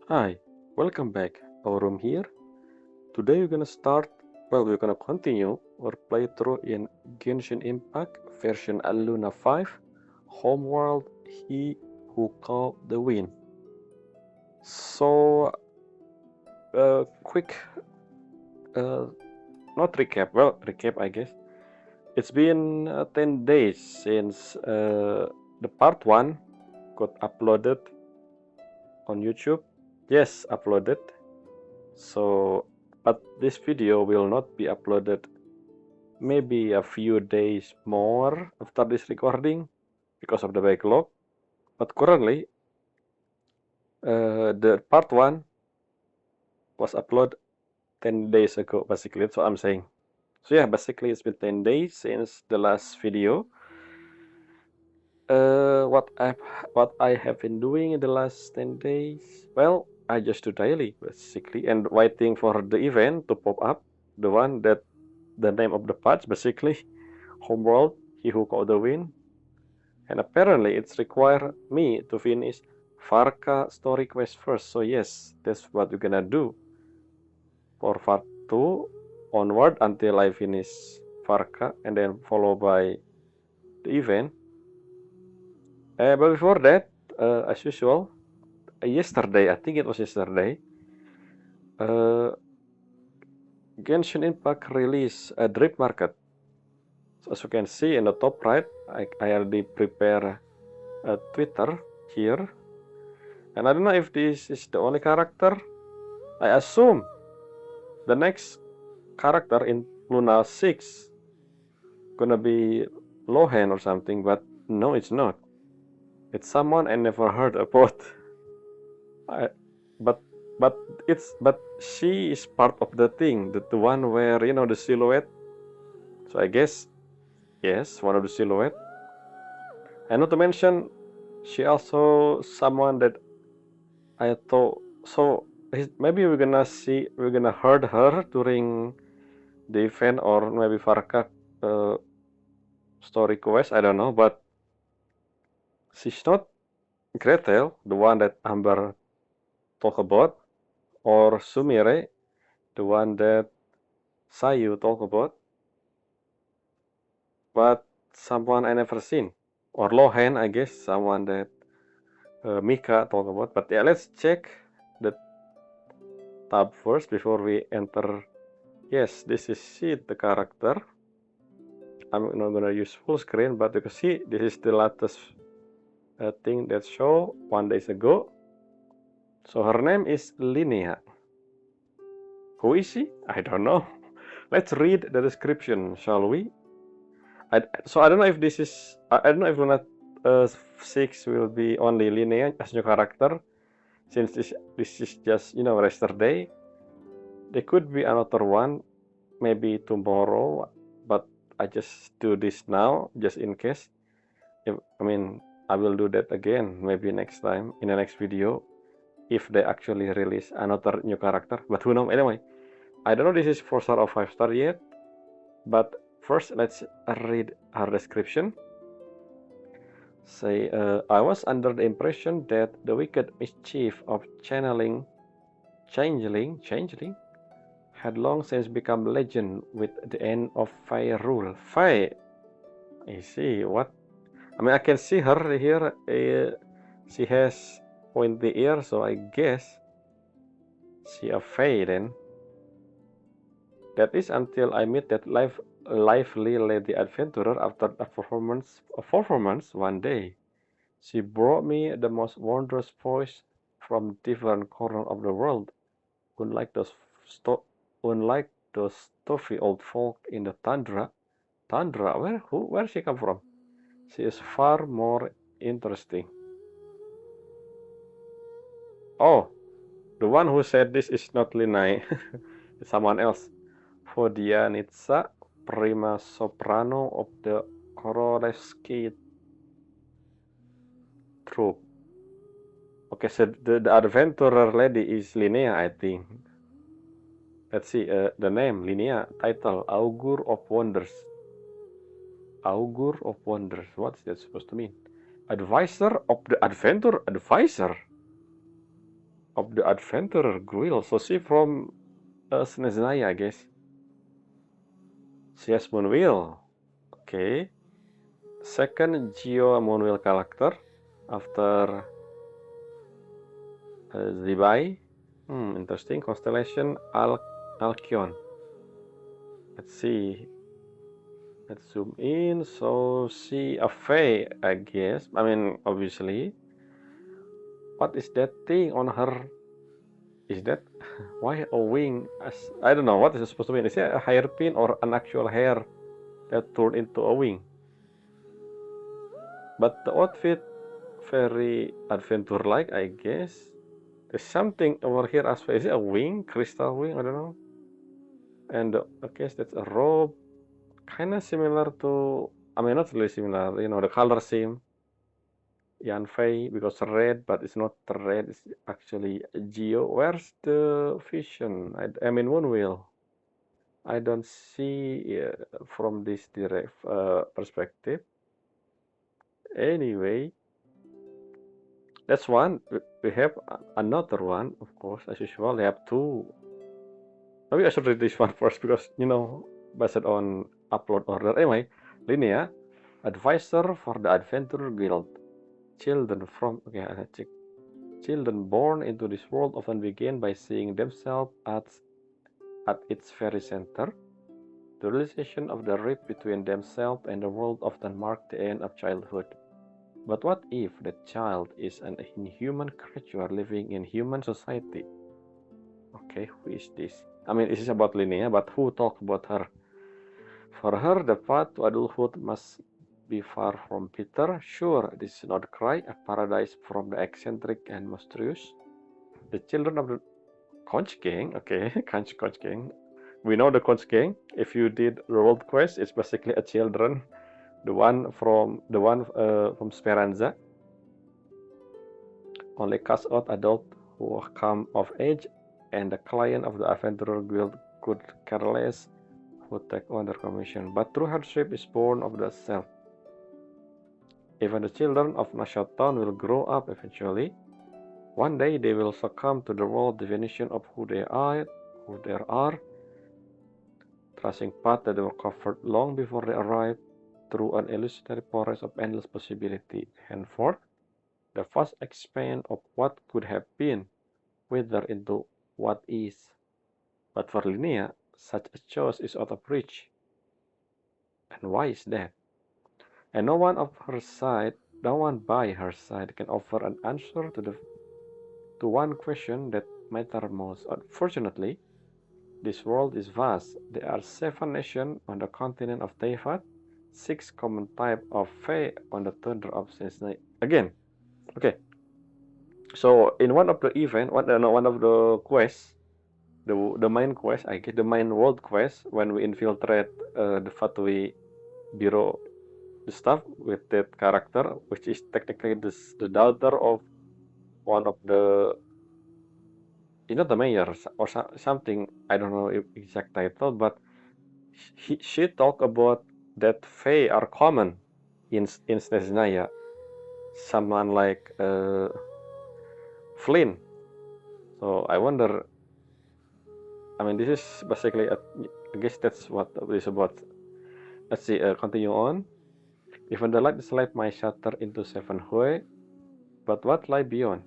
Hi, welcome back. Our room here. Today we're gonna continue our playthrough in Genshin Impact version Luna 5, Homeward, He Who Called the Wind. So, quick, not recap, recap I guess. It's been 10 days since the part 1 got uploaded on YouTube. Yes, uploaded. So, but this video will not be uploaded maybe a few days more after this recording because of the backlog. But currently, the part 1 was uploaded 10 days ago, basically. That's what I'm saying. So yeah, basically it's been 10 days since the last video. What I have been doing in the last 10 days? Well, I just do daily, basically, and waiting for the event to pop up. The one that the name of the patch, basically, Homeworld, He Who Called the Wind. And apparently it's require me to finish Varka story quest first. So yes, that's what we're gonna do for part 2 onward until I finish Varka and then followed by the event. But before that, as usual, yesterday, I think it was yesterday, Genshin Impact released a drip market. So as you can see in the top right, I already prepare a Twitter here. And I don't know if this is the only character. I assume the next character in Luna 6 gonna be Lohen or something, but no, it's not. It's someone I never heard about. I, but but she is part of the thing, the one where you know the silhouette. So I guess yes, one of the silhouette. And not to mention, she also someone that I thought so. Maybe we're gonna heard her during the event or maybe Varka story quest. I don't know, but she's not Gretel, the one that Amber talked about, or Sumire, the one that Sayu talked about, but someone I never seen. Or Lohen, I guess, someone that Mika talked about. But yeah, let's check the tab first before we enter. Yes, this is she, the character. I'm not gonna use full screen, but you can see this is the latest thing that show 1 day ago. So her name is Linnea. Who is she? I don't know. Let's read the description, shall we? So I don't know if this is. I don't know if Luna 6 will be only Linnea as new character, since this is just yesterday. There could be another one, maybe tomorrow, but I just do this now just in case. I will do that again maybe next time in the next video if they actually release another new character. But who knows? Anyway, I don't know this is 4 star or 5 star yet, but first let's read her description. Say, I was under the impression that the wicked mischief of changeling had long since become legend with the end of Fae rule. Fae, I see, what? I can see her here, she has pointy ear, so I guess she a Fae then. That is until I meet that lively lady adventurer after a performance one day. She brought me the most wondrous voice from different corners of the world, unlike those stuffy old folk in the tundra. Tundra, where she come from? She is far more interesting. Oh, the one who said this is not Linai, it's someone else. Fodianitsa, prima soprano of the Korolevsky troupe. Okay, so the adventurer lady is Linnea, I think. Let's see, the name, Linnea, title, Augur of Wonders. Augur of Wonders, what's that supposed to mean? Advisor of the adventure advisor? of the adventurer guild. So she from Snezhnaya, I guess. She has Moonwheel. Okay. Second Geo Moonwheel character after Zibai. Interesting. Constellation Alcyon. Let's see. Let's zoom in. So she a Fae, I guess. I mean, obviously. What is that thing on her? Is that why a wing? I don't know what is it supposed to mean. Is it a hairpin or an actual hair that turned into a wing? But the outfit very adventure-like, I guess. There's something over here as well. Is it a wing? Crystal wing? I don't know. And I guess that's a robe. Kind of similar to, I mean, not really similar. You know, the color scheme. Yanfei, because red, but it's not red. It's actually Geo. Where's the vision? I mean, Moonwheel. I don't see from this direct perspective. Anyway, that's one. We have another one, of course, as usual. They have two. Maybe I should read this one first because, you know, based on upload order. Anyway, Linnea, advisor for the Adventurer Guild. Children from, okay, let's check. Children born into this world often begin by seeing themselves at its very center. The realization of the rift between themselves and the world often marks the end of childhood. But what if the child is an inhuman creature living in human society? Okay, who is this? I mean, this is about Linnea, but who talk about her? For her, the path to adulthood must be far from bitter. Sure, this is not cry, a paradise from the eccentric and mysterious. The children of the Conch Gang, okay, Conch Gang. We know the Conch Gang. If you did the world quest, it's basically a children. The one from Speranza. Only cast out adults who come of age, and the client of the Adventurer Guild could care less who take on their commission. But true hardship is born of the self. Even the children of Nashatown will grow up eventually. One day they will succumb to the world definition of who they are, tracing paths that were covered long before they arrived through an illusionary forest of endless possibility. Henceforth, the vast expanse of what could have been wither into what is. But for Linnea, such a choice is out of reach. And why is that? And no one by her side can offer an answer to one question that matters most. Unfortunately, this world is vast. There are 7 nations on the continent of Teyvat, 6 common types of Fae on the tundra of Snezhnaya. Again, okay. So in one of the event, one of the quests, the main quest, I guess the main world quest, when we infiltrate the Fatui Bureau, the stuff with that character, which is technically the daughter of one of the, you know, the mayor or something. I don't know exact title, but she talked about that Fae are common in Snezhnaya. Someone like Flynn. So I wonder. I mean, this is basically, I guess that's what this is about. Let's see, continue on. Even the light slide my shutter into 7 Hui, but what lie beyond?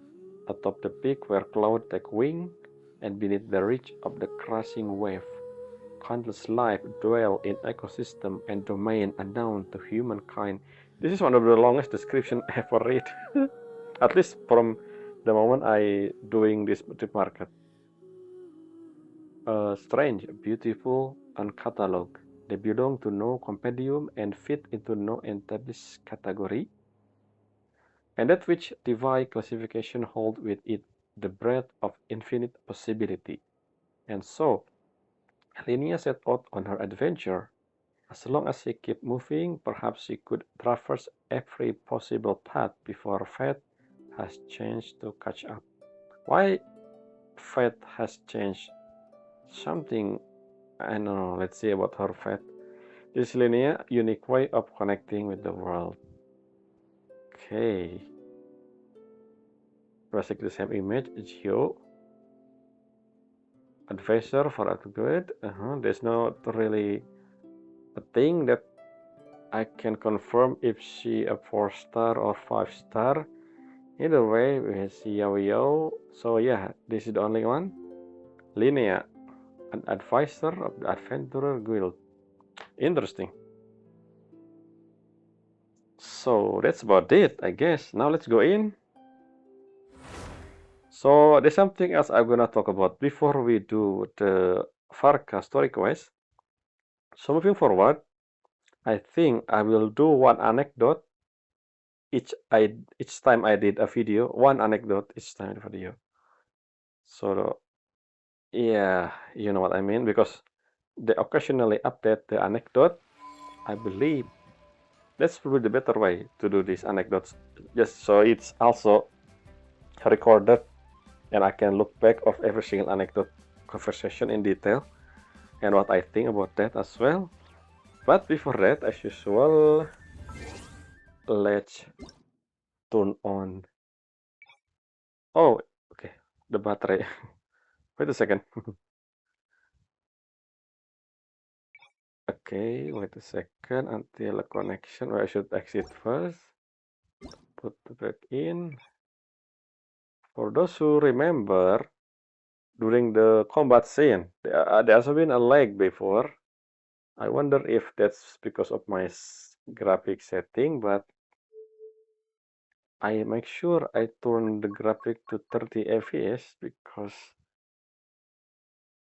Atop the peak where clouds take wing, and beneath the reach of the crashing wave, countless life dwell in ecosystem and domain unknown to humankind. This is one of the longest description I ever read, at least from the moment I doing this market. Strange, beautiful, uncatalogued. They belong to no compendium and fit into no established category. And that which divine classification hold with it the breadth of infinite possibility. And so, Linnea set out on her adventure. As long as she kept moving, perhaps she could traverse every possible path before fate has changed to catch up. Why fate has changed? Something, I don't know, let's see about her fate. This is Linnea, unique way of connecting with the world. Okay. Basically the same image, Geo. advisor for upgrade. There's not really a thing that I can confirm if she a 4-star or 5-star. Either way, we see Yoimiya. So yeah, this is the only one. Linnea, an advisor of the Adventurer Guild. Interesting. So that's about it, I guess. Now let's go in. So there's something else I'm gonna talk about before we do the Varka story quest. So moving forward, I think I will do one anecdote each time I did a video. One anecdote each time video. So yeah, you know what I mean, because they occasionally update the anecdote. I believe that's probably the better way to do these anecdotes, just so it's also recorded and I can look back of every single anecdote conversation in detail and what I think about that as well. But before that, as usual, let's turn on. Oh, okay, the battery. Wait a second. Okay, wait a second until a connection. Or I should exit first. Put the back in. For those who remember, during the combat scene, there's been a lag before. I wonder if that's because of my graphic setting, but I make sure I turn the graphic to 30 fps because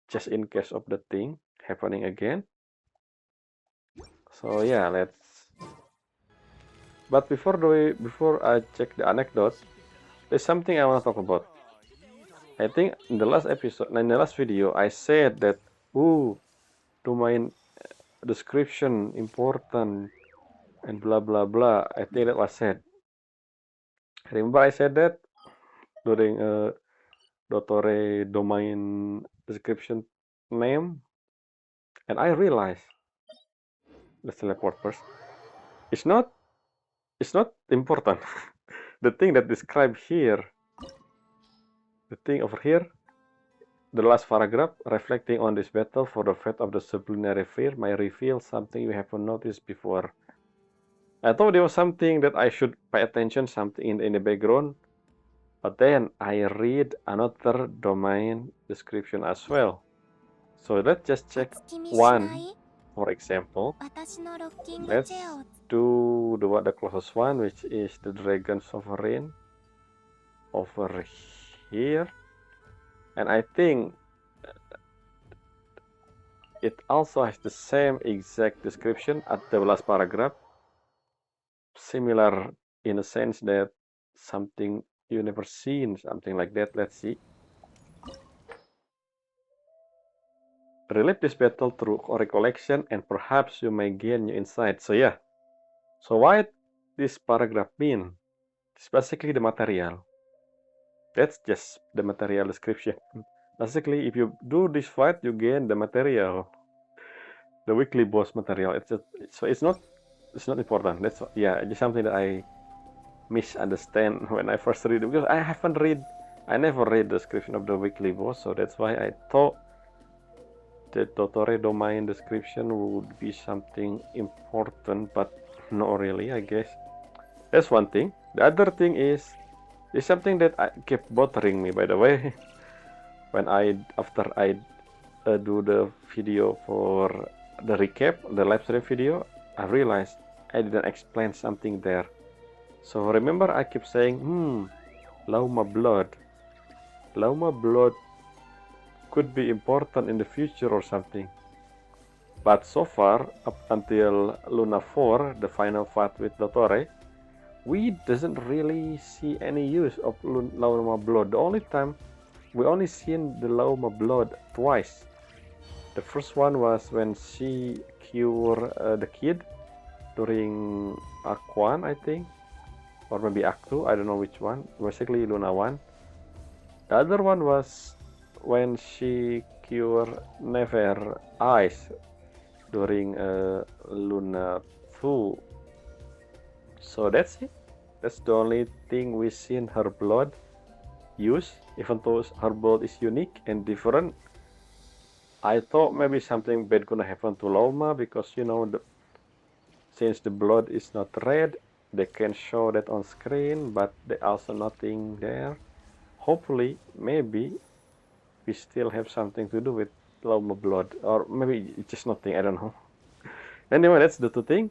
just in case of the thing happening again. So yeah, let's. But before I check the anecdote, there's something I want to talk about. I think in the last video, I said that domain description important and blah blah blah. I think that was said. Remember I said that during Dottore domain description name, and I realized let's teleport first. It's not important. The thing that described here, the thing over here, the last paragraph, reflecting on this battle for the fate of the sublunary fear, may reveal something we haven't noticed before. I thought there was something that I should pay attention, something in the background, but then I read another domain description as well. So let's just check one, for example. Let's do the closest one, which is the Dragon Sovereign over here. And I think it also has the same exact description at the last paragraph. Similar in a sense that something you never seen, something like that. Let's see. Relive this battle through recollection and perhaps you may gain new insight. So yeah. So what this paragraph mean? It's basically the material. That's just the material description. Basically, if you do this fight, you gain the material, the weekly boss material. It's not important. That's just something that I misunderstand when I first read it, because I never read the description of the weekly boss, so that's why I thought the Dottore domain description would be something important, but not really, I guess. That's one thing. The other thing is something that kept bothering me, by the way. When after I do the video for the recap, the live stream video, I realized I didn't explain something there. So remember I keep saying, Lauma blood could be important in the future or something. But so far, up until Luna 4, the final fight with Dottore, we doesn't really see any use of Lauma blood. The only time we only seen the Lauma blood twice. The first one was when she cured the kid during Arc 1, I think, or maybe Arc 2, I don't know which one. Basically Luna 1. The other one was when she cured Never Eyes during Luna 2. So that's it. That's the only thing we seen her blood use, even though her blood is unique and different. I thought maybe something bad gonna happen to Loma because you know since the blood is not red, they can show that on screen, but there also nothing there. Hopefully, maybe we still have something to do with Loma blood, or maybe it's just nothing. I don't know. Anyway, let's do two things.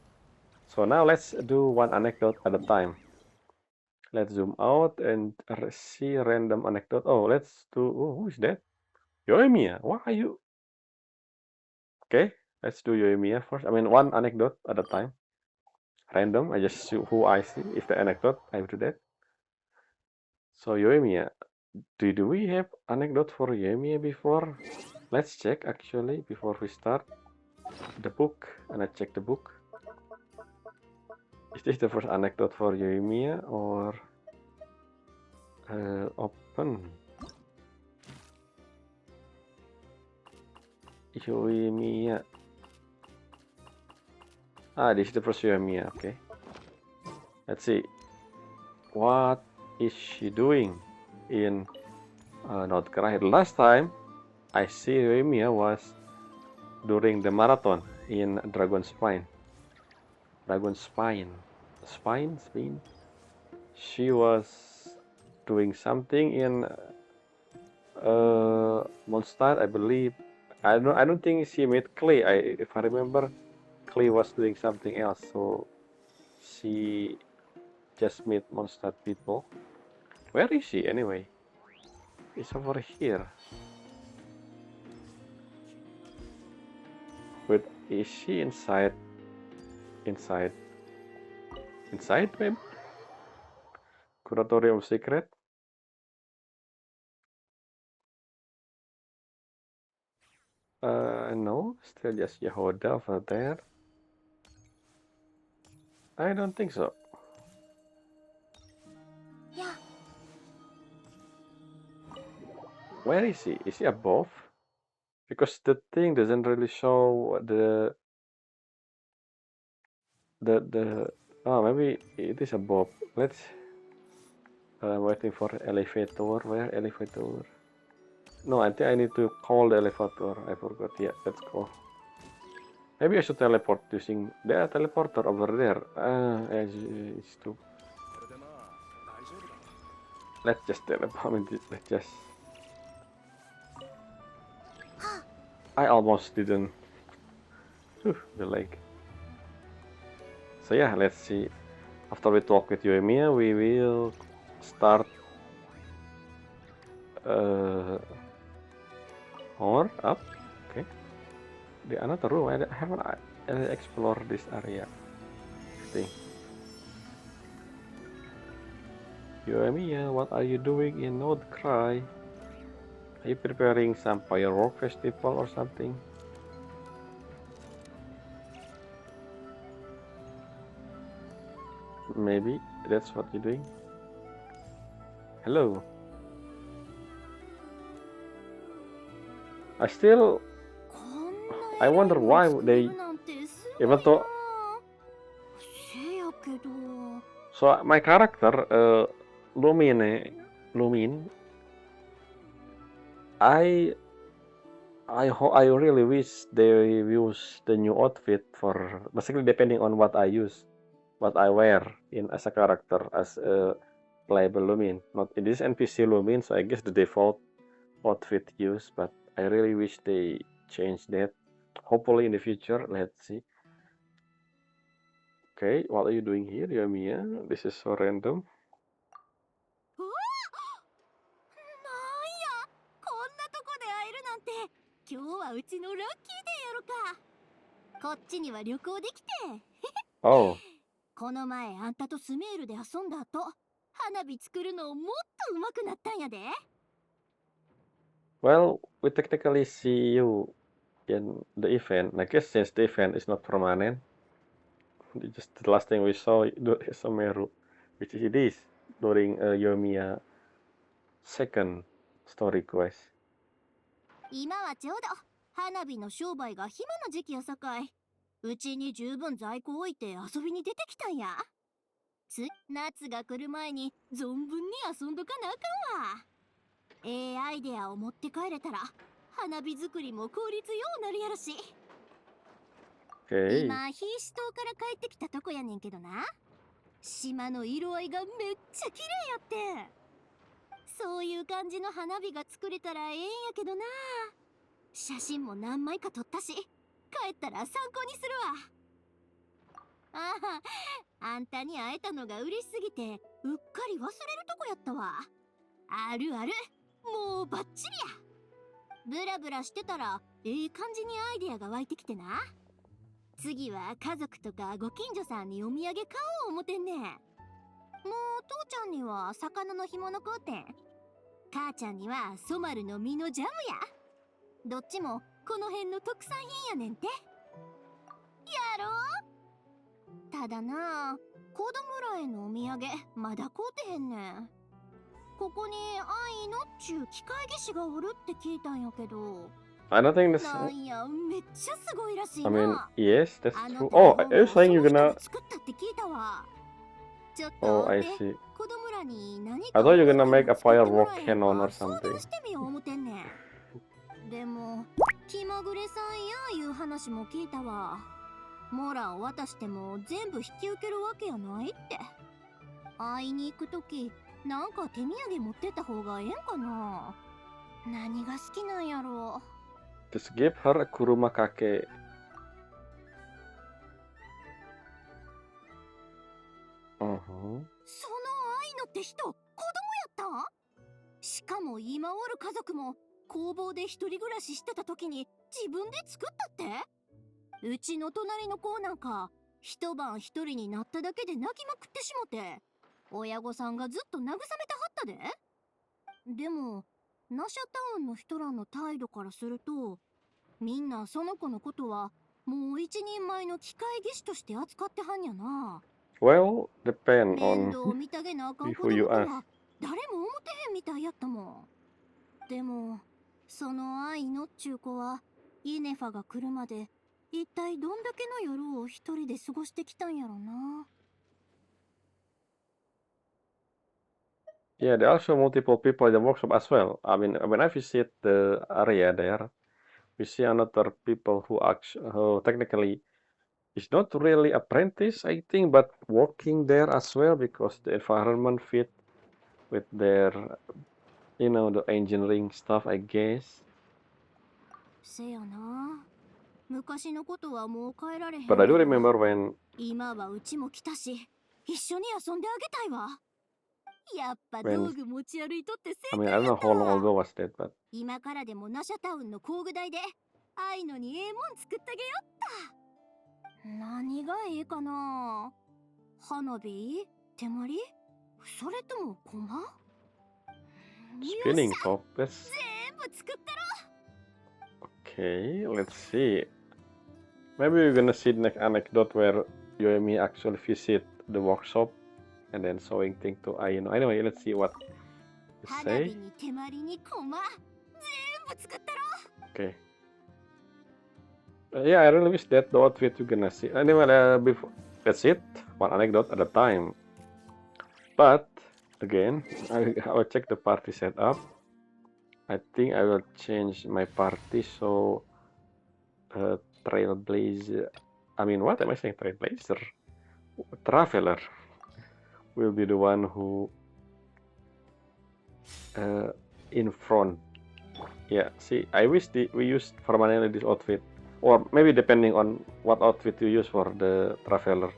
So now let's do one anecdote at a time. Let's zoom out and see random anecdote. Oh, let's do. Oh, who is that? Yoimiya. Why are you? Okay, let's do Yoimiya first. I mean, one anecdote at a time. Random. I just see who I see. If the anecdote, I do that. So Yoimiya, do we have anecdote for Yoimiya before? Let's check actually before we start the book, and I check the book. Is this the first anecdote for Yoimiya or open? Yoimiya. Ah, this is the first Yoimiya. Okay. Let's see. What is she doing in Not Cry? Last time I see Yoimiya was during the marathon in Dragon Spine. Dragon Spine. Spine? She was doing something in Mondstadt, I believe. I don't think she met Clay. If I remember, Clay was doing something else, so she just met Mondstadt people. Where is she anyway? It's over here. Wait, is she inside? Inside maybe? Curatorium Secret? No, still just Yehuda over there. I don't think so. Yeah. Where is he? Is he above? Because the thing doesn't really show the oh, maybe it is above. Let's waiting for elevator. Where elevator? No, I think I need to call the elevator. I forgot. Yeah, let's go. Maybe I should teleport using the teleporter over there. It's too. Let's just teleport. I mean, let's just. I almost didn't. The lake. So yeah, let's see. After we talk with Yoimiya, we will start or up. Okay. The another room. I haven't explored this area. Thing. Yoimiya, what are you doing in North Cry? Are you preparing some firework festival or something? Maybe that's what you're doing. Hello. I wonder why they even though so my character Lumin I really wish they use the new outfit for basically depending on what I wear in as a character as a playable Lumin. Not in this NPC Lumin, so I guess the default outfit used, but I really wish they change that. Hopefully in the future, let's see. Okay, what are you doing here, Yoimiya? This is so random. Oh. この前あんたとスメールで遊んだ後、花火作るのをもっと上手くなったんやで。Well, we technically see you in the event. I guess since the event is not permanent, just the last thing we saw is Someru, which is this during Yoimiya second story quest. 今はちょうど花火の商売が暇な時期やさかい。うちに十分在庫置いて遊びに出てきたんや。夏が来る前に存分に遊んどかなあかんわ。アイデアを持って帰れたら花火作りも効率ようなるやろし。 Okay. 今ヒーシュ島から帰ってきたとこやねんけどな。島の色合いがめっちゃ綺麗やって。そういう感じの花火が作れたらええんやけどな。写真も何枚か撮ったし、帰ったら参考にするわ。ああ、あんたに会えたのが嬉しすぎてうっかり忘れるとこやったわ。あるある、もうバッチリや。ブラブラしてたらええ感じにアイデアが湧いてきてな。次は家族とかご近所さんにお土産買おう思てんねん。もう父ちゃんには魚の干物買うてん。母ちゃんにはソマルの実のジャムや。どっちもこの辺の特産品やねんて。やろう。ただな、子供らへのお土産まだ買うてへんねん。ここに愛のっちゅう機械技師がおるって聞いたんやけど、 I don't think this. なんやめっちゃすごいらしい I mean, な。 yes, that's あの true. 大 Oh, 砲 are you もその saying 人 you're が gonna? 作ったって聞いたわ。ちょっ Oh, と I で see. 子供らに何 I か thought you're 面 gonna 白い make の a 作っても firework らえへん cannon or か相 something. 談してみよう思てんねん。でも気まぐれさんやいう話も聞いたわ。モラを渡しても全部引き受けるわけやないって。会いに行くときなんか手土産持ってた方がええんかな。何が好きなんやろ。 Just give her a kuruma kake. その愛のって人子供やったん。しかも今おる家族も工房で一人暮らししてた時に自分で作ったって。うちの隣の子なんか一晩一人になっただけで泣きまくってしもて、親御さんがずっと慰めてはったで。でもナシャタウンの人らの態度からすると、みんなその子のことはもう一人前の機械技師として扱ってはんやな。 Well, depend 面 on 倒を見てあげなあかん子 who you 供と ask. は誰も思ってへんみたいやったもん。でもその愛のっちゅう子はイネファが来るまで一体どんだけの夜を一人で過ごしてきたんやろな。 Yeah, there are also multiple people in the workshop as well. I mean, when I visit the area there, we see another people who technically is not really apprentice, I think, but working there as well because the environment fit with their, the engineering stuff, I guess. せやな、昔のことはもう変えられへんけ But I do ど、 remember when, 今はうちも来たし一緒に遊んであげたいわ。やっぱ when 道具持ち歩いとって I 正 mean, 解 I don't や know った how long わ。 ago was that, but 今からでもナシャタウンの工具台で愛のにええもん作ってあげよった。何がいいかな。花火、手まり、それとも駒。 spinning top. Let's 全部作ったろ。 okay. Let's see. Maybe we're gonna see the next anecdote where Yoimiya actually visit the workshop and then showing thing to Aino. Anyway, let's see what you 花 say. 火に手まりに駒、全部作ったろ。 Okay. Yeah, I really wish that the outfit you're gonna see. Anyway, before that's it. One anecdote at a time. But again, I will check the party setup. I think I will change my party so Trailblazer. I mean, what am I saying? Trailblazer? Traveler will be the one who in front. Yeah, see, I wish we used permanently this outfit, or maybe depending on what outfit you use for the traveler.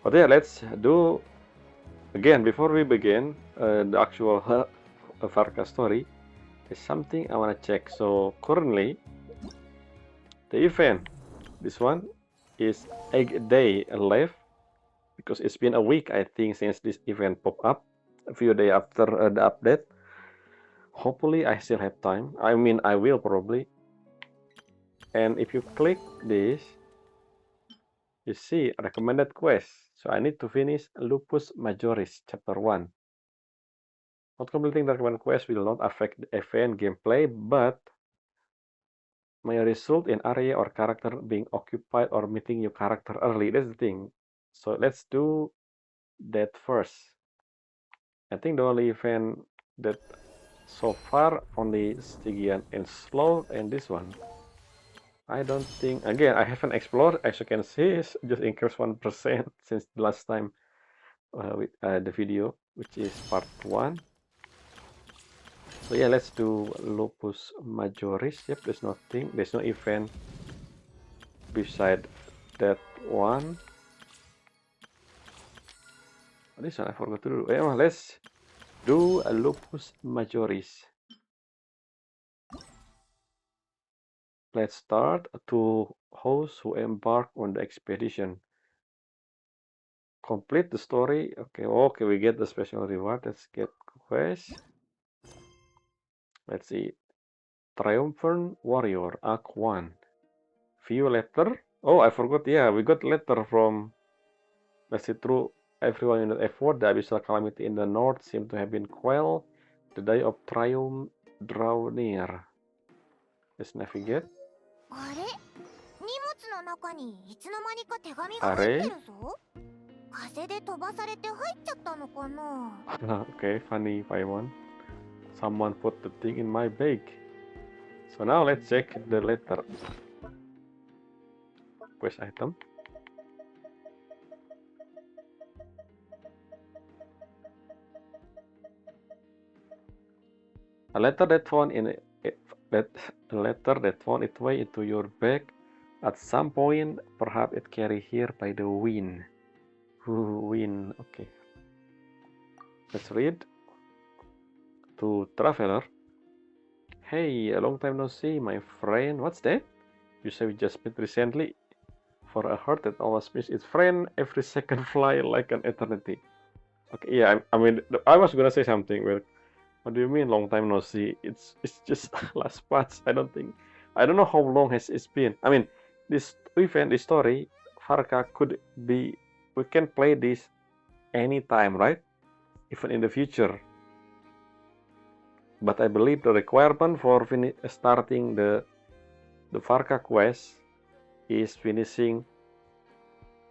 But yeah, let's do again before we begin the actual Varka story. There's something I wanna check. So currently, the event, this one is Egg Day left because it's been a week I think since this event popped up a few days after the update. Hopefully I still have time. I mean, I will probably. And if you click this, you see recommended quest. So I need to finish Lupus Majoris Chapter 1. Not completing the recommended quest will not affect the event gameplay, but may result in area or character being occupied or meeting your character early. That's the thing. So let's do that first. I think the only event that So far, only Stygian and Slow and this one. I don't think, again, I haven't explored, as you can see, it's just increased 1% since the last time with the video, which is part 1. So yeah, let's do Lupus Majoris. Yep, there's nothing, there's no event beside that one. This one I forgot to do. Yeah, well, let's do a Lupus Majoris. Let's start to Those Who Embark on the expedition. Complete the story. Okay, we get the special reward. Let's get quest. Let's see. Triumphant Warrior, Act 1. View letter. Oh, I forgot. Yeah, we got letter from. Let's see. Through everyone in the effort, the abyssal calamity in the north seemed to have been quelled. The day of triumph draw near. Let's navigate. あれ、荷物の中にいつの間にか手紙が入ってるぞ。風で飛ばされて入っちゃったのかな。Okay, funny Paimon. Someone put the thing in my bag. So now let's check the letter. Quest item. A letter that found its way into your bag at some point, perhaps it carried here by the wind. Wind. Okay. Let's read. To Traveler. Hey, a long time no see, my friend. What's that? You say we just met recently. For a heart that always misses its friend, every second fly like an eternity. Okay, yeah, I mean, I was gonna say something, but what do you mean long time no see? It's just last patch. I don't know how long has it been. I mean, this event, this story, Varka could be. We can play this anytime, right? Even in the future. But I believe the requirement for starting the Varka quest is finishing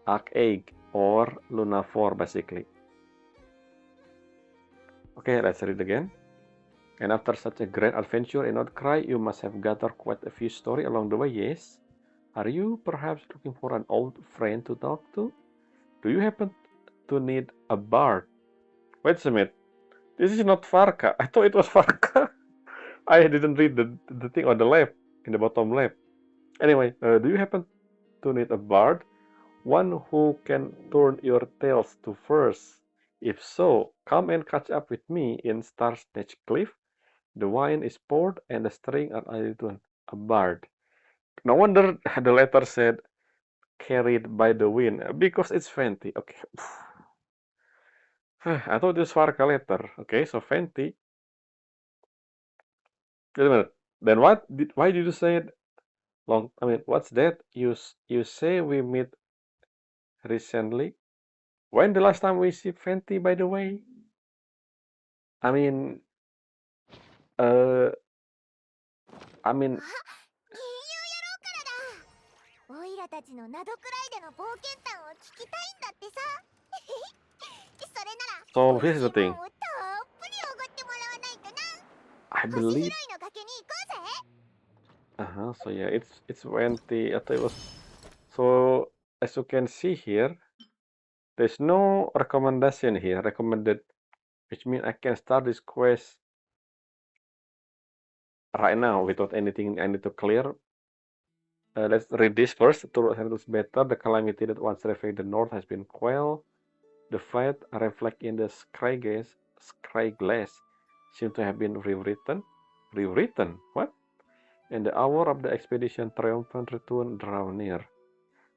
Arc 8 or Luna 4 basically. Okay, let's read again. And after such a grand adventure in Outcry, you must have gathered quite a few stories along the way, yes? Are you perhaps looking for an old friend to talk to? Do you happen to need a bard? Wait a minute. This is not Varka. I thought it was Varka. I didn't read the thing on the left, in the bottom left. Anyway, do you happen to need a bard? One who can turn your tales to verse? If so, come and catch up with me in Star Snatch Cliff. The wine is poured and the string are added to a bard. No wonder the letter said carried by the wind, because it's Fenty. Okay. I thought this was Varka letter. Okay, so Fenty. Wait a minute. Then why did you say it long? I mean, what's that? You say we meet recently? When the last time we see Fenty, by the way? I mean, uh, I mean, オイラたちの謎くらいでの冒険談を聞きたいんだってさ。それなら so here's the thing. たっぷりおごってもらわないとな。 I 星 believe. 拾いの崖に行こうぜ。 So yeah, it's Fenty. I thought it was. So as you can see here, there's no recommendation here. Recommended, which means I can start this quest right now without anything I need to clear. Let's read this first. To handle better, the calamity that once ravaged the north has been quelled. The fate reflected in the sky glass seems to have been rewritten. Rewritten? What? And the hour of the expedition triumphant return draw near.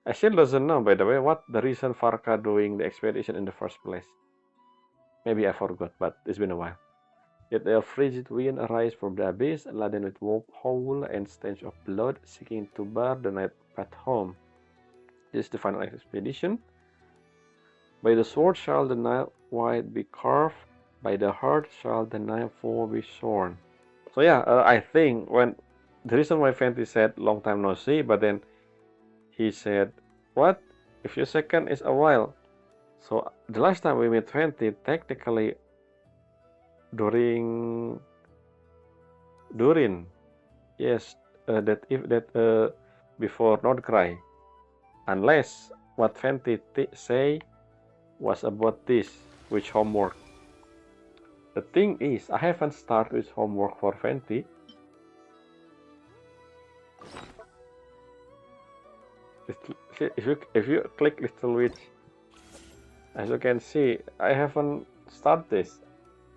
I still doesn't know, by the way, what the reason Varka doing the expedition in the first place. Maybe I forgot, but it's been a while. Yet a frigid wind arise from the abyss, laden with howl and stench of blood, seeking to bar the night path home. This is the final expedition. By the sword shall the night white be carved, by the heart shall the night fall be shorn. So yeah, I think when the reason why Fenty said long time no see, but then he said, what? A few seconds is a while. So the last time we met Fenty, technically during Durin. Yes, that if that before not cry. Unless what Fenty say was about this, which homework. The thing is, I haven't started with homework for Fenty. If you click Little Witch, as you can see, I haven't started this.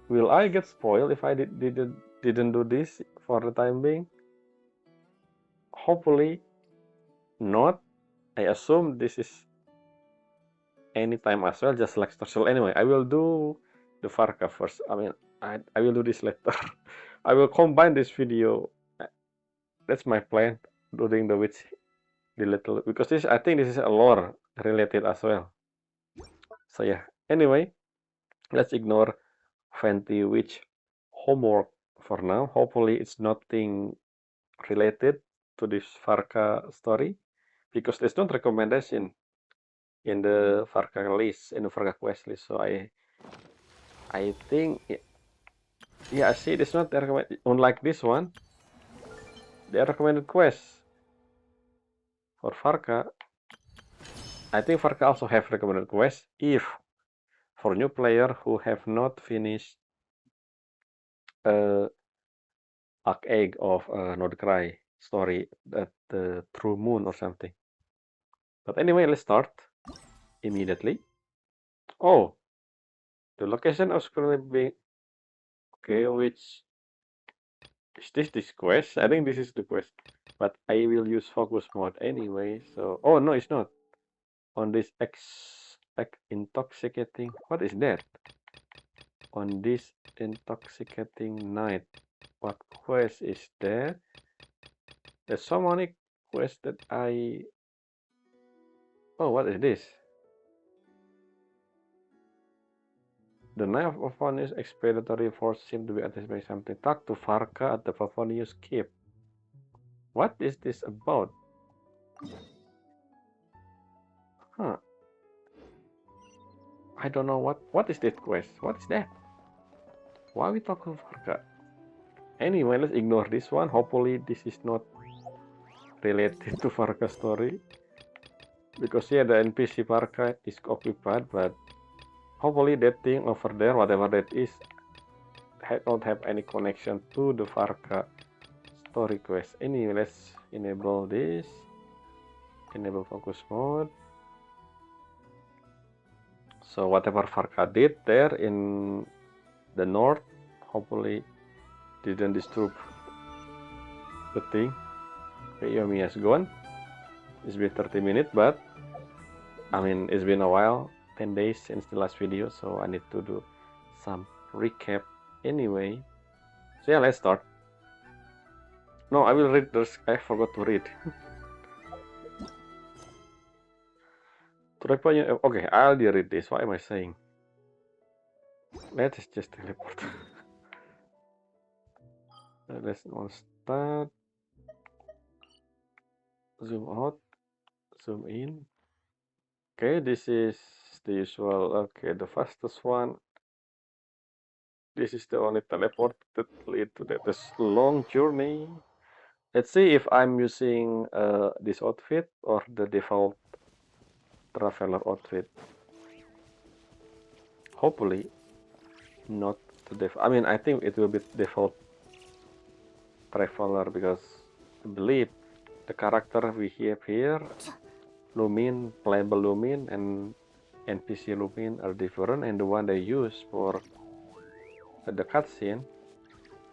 Will I get spoiled if I didn't do this for the time being? Hopefully not. I assume this is anytime as well, just like Storsel. Anyway, I will do the Varka first. I mean, I will do this later. I will combine this video. That's my plan, doing the witch, the little, because this, I think this is a lore related as well. So yeah, anyway, let's ignore Fenty Witch homework for now. Hopefully it's nothing related to this Varka story, because there's no recommendation in the Varka list, in the Varka quest list. So I think, yeah, I see it's not recommended. Unlike this one, the recommended quest for Varka, I think Varka also have recommended quest if for new player who have not finished Arc Egg of Nordcry story at the True Moon or something. But anyway, let's start immediately. Oh, the location of currently being okay, which is this quest? I think this is the quest, but I will use focus mode anyway. So, oh no, it's not on this intoxicating. What is that? On this intoxicating night, what quest is there? There's so many quests that I. Oh, what is this? The Knife of Favonius expeditory force seems to be anticipating something. Talk to Varka at the Favonius Keep. What is this about? Huh. I don't know what is that quest. What is that? Why we talk to Varka? Anyway, let's ignore this one. Hopefully this is not related to Varka story. Because yeah, the NPC Varka is occupied, but hopefully that thing over there, whatever that is, don't have any connection to the Varka story quest. Anyway, let's enable this. Enable focus mode. So whatever Varka did there in the north, hopefully didn't disturb the thing. Okay, Yoimiya is gone. It's been 30 minutes, but I mean it's been a while, 10 days since the last video, so I need to do some recap anyway. So yeah, let's start. No, I will read this. I forgot to read. Okay, I'll read this. What am I saying? Let's just teleport. Let's start. Zoom out. Zoom in. Okay, this is the usual. Okay, the fastest one. This is the only teleport that lead to this long journey. Let's see if I'm using this outfit or the default traveler outfit. Hopefully not the default. I mean, I think it will be default traveler because I believe the character we have here, Lumin, playable Lumin and NPC Lumin are different, and the one they use for the cutscene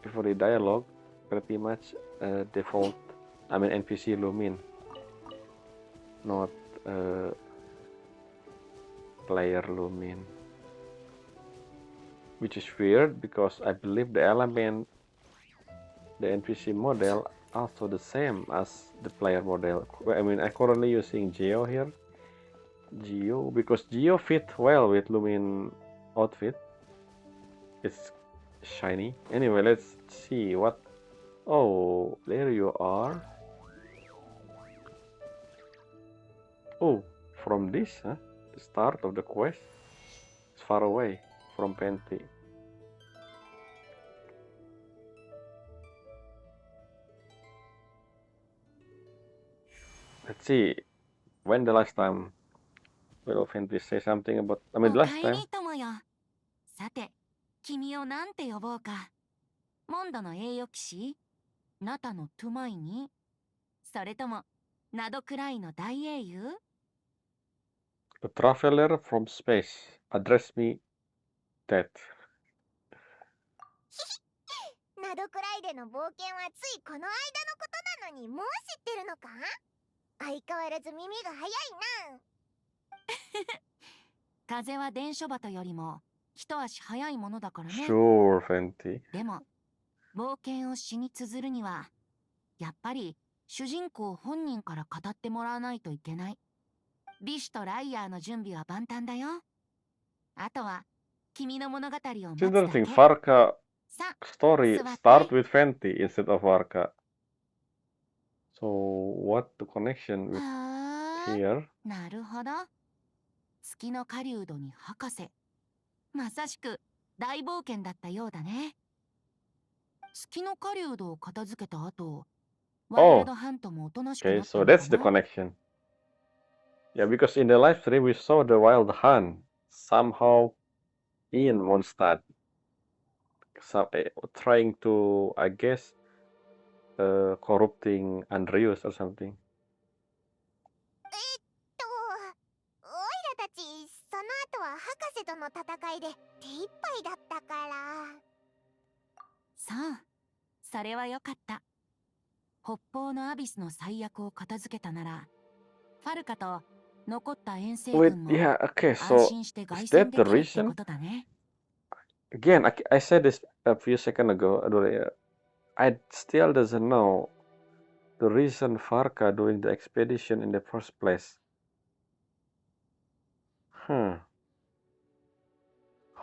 before the dialogue pretty much default. I mean NPC Lumin, not player Lumin, which is weird because I believe the element, the NPC model, also the same as the player model. I mean, I'm currently using Geo here. Geo, because Geo fit well with Lumin outfit. It's shiny. Anyway, let's see what. Oh, there you are. Oh, from this, huh? The start of the quest. It's far away from Fenty. Let's see. When the last time will Fenty say something about? I mean, お last かえ time. りともよ。さて、君をなんて呼ぼうか。モンドの栄誉騎士、ナタのトゥマイニ、それともナドくらいの大英雄？ A traveler from space. Address me that. ナドくらいでの冒険はついこの間のことなのにもう知ってるのか？相変わらず耳が早いな。風は伝書鳩よりも一足早いものだからね。 Sure, Fenty. でも、冒険を詩に綴るには、やっぱり主人公本人から語ってもらわないといけない。リシュとライアーの準備は万端だよ。あとは君の物語を待つだ It's け。 interesting. Varka さあ、 story 座って。 start with Fenty instead of Varka. So what the connection with はー here? なるほど。月の狩人に博士。まさしく大冒険だったようだね。月の狩人を片付けた後、ワイルドハントもおとなしくな Okay, った so のか that's the な。 connection. Yeah, because in the live stream we saw the wild hunt somehow in Mondstadt. Trying to, I guess, corrupting Andreas or something. オイラたちその後は博士との戦いで手一杯だったから。さあ、それはよかった。北方のアビスの最悪を片付けたなら、ファルカと残った遠征 Wait, 軍も yeah, okay, 安 so 心して凱 is 旋 that で the きるって reason? ことだね。 Again, I said this a few seconds ago. I still doesn't know the reason Varka doing the expedition in the first place.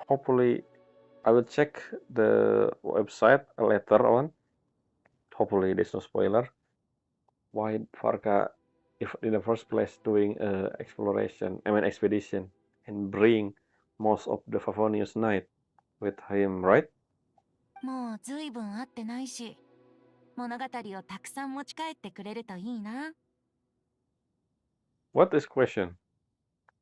Hopefully, I will check the website later on. Hopefully, there's no spoiler. Why Varka, if in the first place, doing expedition, and bring most of the Favonius Knight with him, right? もうずいぶん会ってないし、物語をたくさん持ち帰ってくれるといいな。 What is question?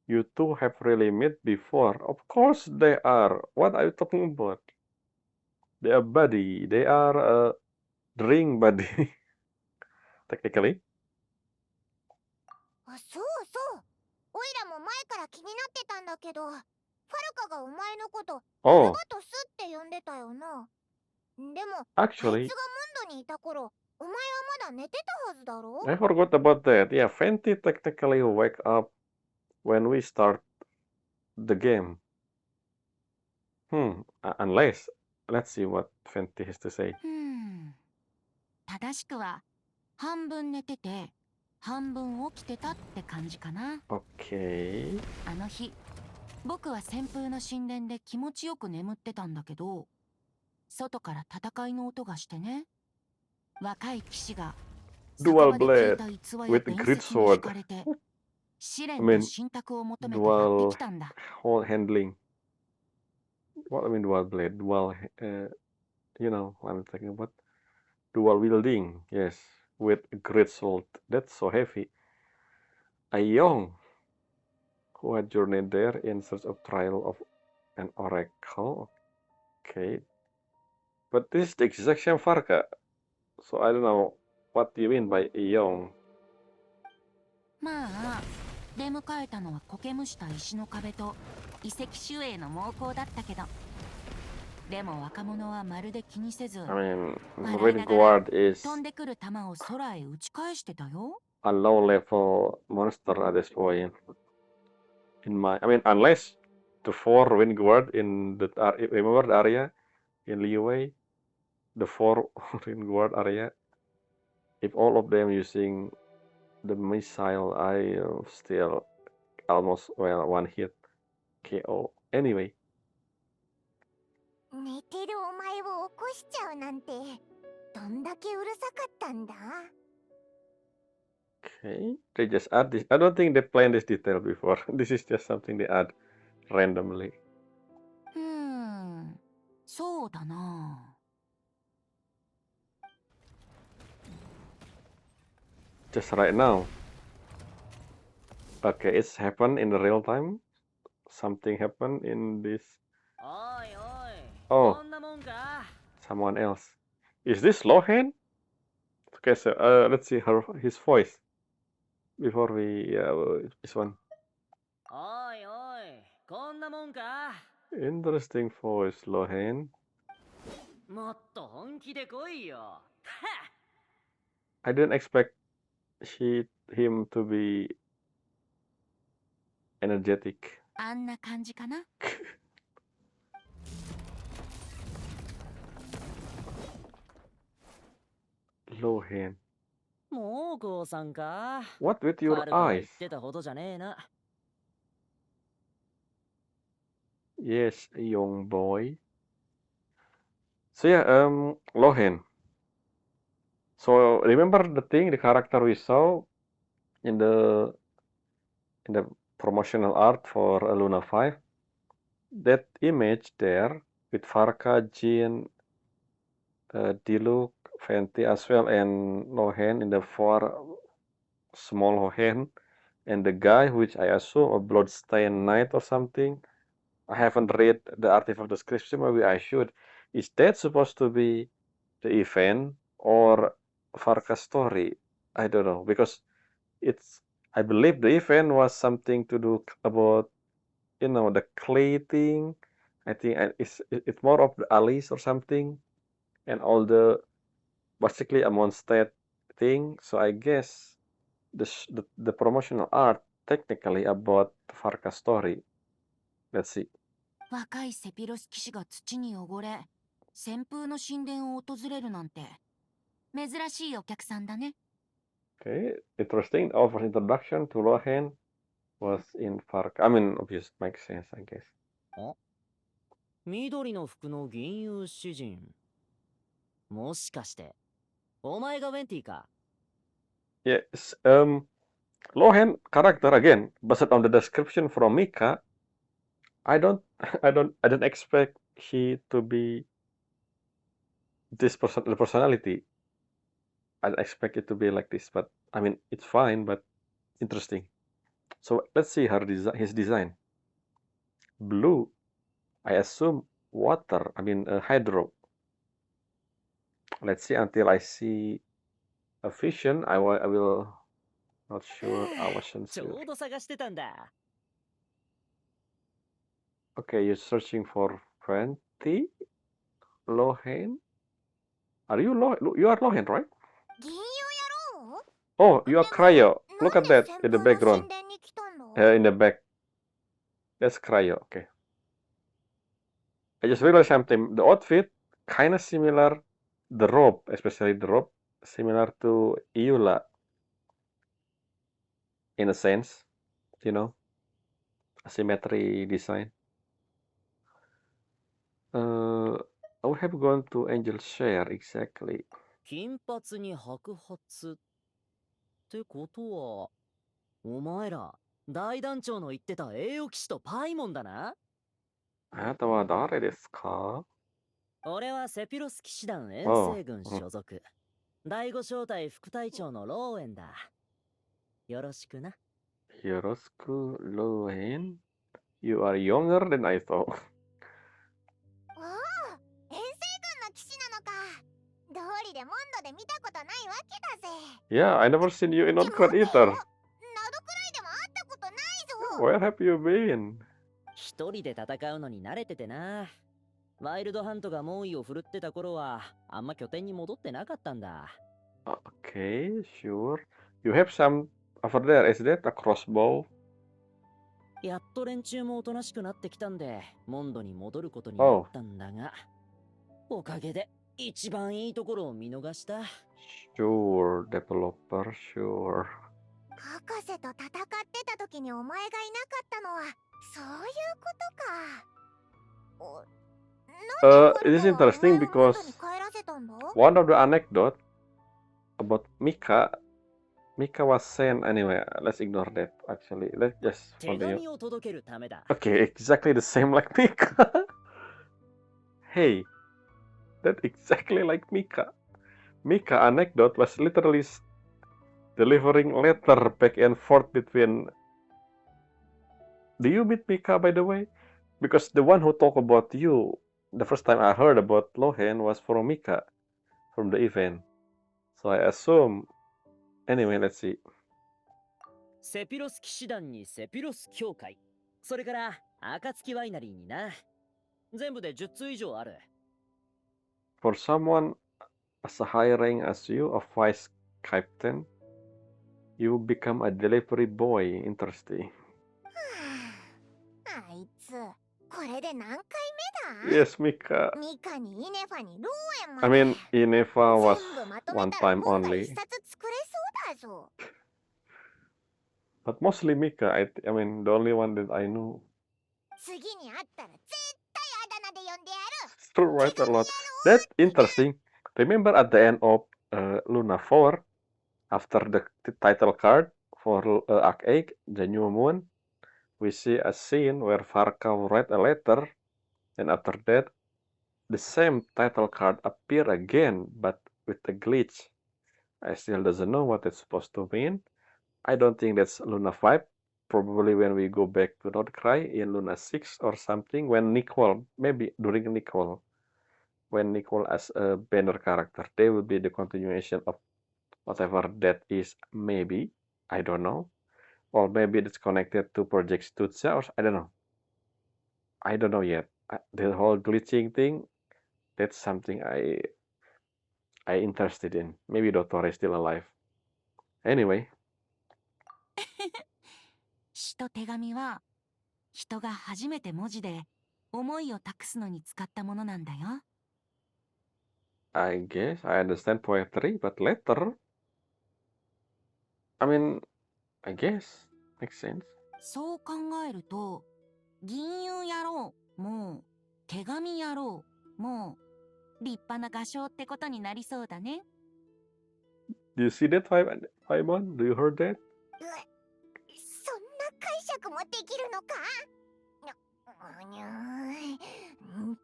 You two have really met before? Of course they are. What are you talking about? They are buddy. They are a drink buddy. Technically. あ、そうそう。オイラも前から気になってたんだけど、ファルカがお前のことアルバ Oh, トスって呼んでたよな。でも、あいつが actually, モンドにいた頃、お前はまだ寝てたはずだろ？ I forgot about that. Yeah, Fenty technically wake up when we start the game. Unless, let's see what Fenty has to say. 正しくは半分寝てて半分起きてたって感じかな。 Okay. あの日、僕は旋風の神殿で気持ちよく眠ってたんだけど、外から戦いの音がしてね。若い騎士が Dual 酒場で聞いた blade 逸話や with 伝 great 説に惹 sword. かれて、試練 I mean, と信託を求めてやって dual きたんだ。 handling. What I mean dual blade? You know what I'm talking about? Dual wielding. Yes, with great sword. That's so heavy. A young who had journeyed there in search of trial of an oracle. Okay. But this is the exact same Varka. So I don't know what you mean by a young. まあ、出迎えたのは苔むした石の壁と遺跡守衛の猛攻だったけど、でも若者はまるで気にせず、 I mean, 笑い Red ながら Guard is 飛んでくる弾を空へ打ち返してたよ。 a low level monster at this point. I mean, unless the four Wind Guard in the remember the area in Liyue, the four Wind Guard area. If all of them using the missile, I still almost one hit KO. Anyway. 寝てるお前を起こしちゃうなんて、どんだけうるさかったんだ？ Okay, they just add this. I don't think they planned this detail before. This is just something they add randomly. そうだな。 Just right now. Okay, it's happened in the real time. Something happened in this. おいおい、 Oh, こんなもんか。 someone else. Is this Lohen? Okay, so let's see his voice before we this one. おいおい、こんなもんか。 Interesting voice, Lohen. もっと本気で来いよ。はっ I didn't expect him to be energetic. あんな感じかな。 Lohen. もう降参か。 What with フ your ァルカは言 eyes? ってたほどじゃねえな。 Yes, young boy. So yeah, Lohen. So remember the character we saw in the promotional art for Luna 5? That image there with Varka, Jin, Diluc, Fenty as well, and Lohen in the four small Lohen, and the guy which I assume a bloodstained knight or something. I haven't read the artifact description, maybe I should. Is that supposed to be the event or Varka's story? I don't know, because I believe the event was something to do about, the clay thing. I think it's more of the Alice or something, and all the basically a monster thing. So I guess the promotional art technically about Varka's story. Let's see. 若いセピロス騎士が土に汚れ、旋風の神殿を訪れるなんて、珍しいお客さんだね。Okay, interesting. Our first introduction to Lohen was in Varka. I mean, obvious, makes sense, I guess. 緑の服の銀融詩人。もしかして、お前がウェンティか。 Yes, Lohen character again, based on the description from Mika. I don't expect he to be this the personality. I expect it to be like this, but I mean, it's fine, but interesting. So let's see his design. Blue, I assume water. I mean, hydro. Let's see until I see a vision. I will. Not sure. I wasn't ち sure. ょうど探してたんだ。 Okay, you're searching for Fenty? Lohen? Are you Lohen? You are Lohen, right? 銀融野郎 Oh, you are でも Cryo. Look なん at で that 旋 in the 風の background. 神殿に来たんだ In the back. That's Cryo. Okay. I just realized something. The outfit kind of similar. The robe, especially the robe, similar to Iula. In a sense, asymmetry design. I have gone to Angel Share exactly. 金髪に白髪ってことは、お前ら大団長の言ってた栄誉騎士とパイモンだな。あなたは誰ですか？俺はセピロス騎士団遠征軍所属、第5小隊副隊長のローエンだ。よろしくな。よろしく、Lohen. You are younger than I thought. おお、遠征軍の騎士なのか。道理でモンドで見たことないわけだぜ。 Yeah, I never seen you in で on も Code ね either. などくらいでも会ったことないぞ。 Where have you been? 一人で戦うのに慣れててな。ワイルドハントが猛威を振るってた頃はあんま拠点に戻ってなかったんだ。 Okay, sure. You have some over there. Is that a crossbow? やっと連中もおとなしくなってきたんで、モンドに戻ることになったんだが、おかげで一番いいところを見逃した。 Sure, developer, sure. 博士と戦ってた時にお前がいなかったのはそういうことか。It is interesting because one of the anecdote about Mika was sent anyway. Let's ignore that. Actually, let's just 手 continue. 紙を届けるためだ。 Okay, exactly the same like Mika. Hey, that exactly like Mika. Mika anecdote was literally delivering letter back and forth between do you meet Mika, by the way? Because the one who talked about you, the first time I heard about Lohen was from Mika, from the event. So I assume. Anyway, let's see. セピロス騎士団にセピロス教会、それから暁ワイナリーにな。全部で10通以上ある。For someone as high rank as you, a vice captain, you become a delivery boy. Interesting. あいつこれで何回目だ Yes, Mika. ミカにイネファにローエンま I で mean, Ineva was 全部まと one めたら time 本が only. 一冊作れそうだぞ But mostly Mika. I mean, the only one that I knew. 次に会ったら絶対あだ名で呼んでやる True, right? A lot. That's interesting. Remember at the end of Luna 4, after the title card for Arc 8, the new moon, we see a scene where Varka write a letter, and after that, the same title card appear again, but with a glitch. I still doesn't know what it's supposed to mean. I don't think that's Luna 5. Probably when we go back to Not Cry in Luna 6 or something, when Nicole, maybe during Nicole, when Nicole as a banner character, they will be the continuation of whatever that is, maybe. I don't know. Or maybe it's connected to Project Stutza, or I don't know. I don't know yet. The whole glitching thing, that's something I interested in. Maybe Dottore is still alive. Anyway, 詩と手紙は人が初めて文字で思いを託すのに使ったものなんだよ。 I guess I understand poetry, but letter, I mean, I guess makes sense. そう考えると銀融野郎も手紙野郎も立派な画商ってことになりそうだね。 Do you see that, Paimon? Do you heard that? そんな解釈もできるのかにゃ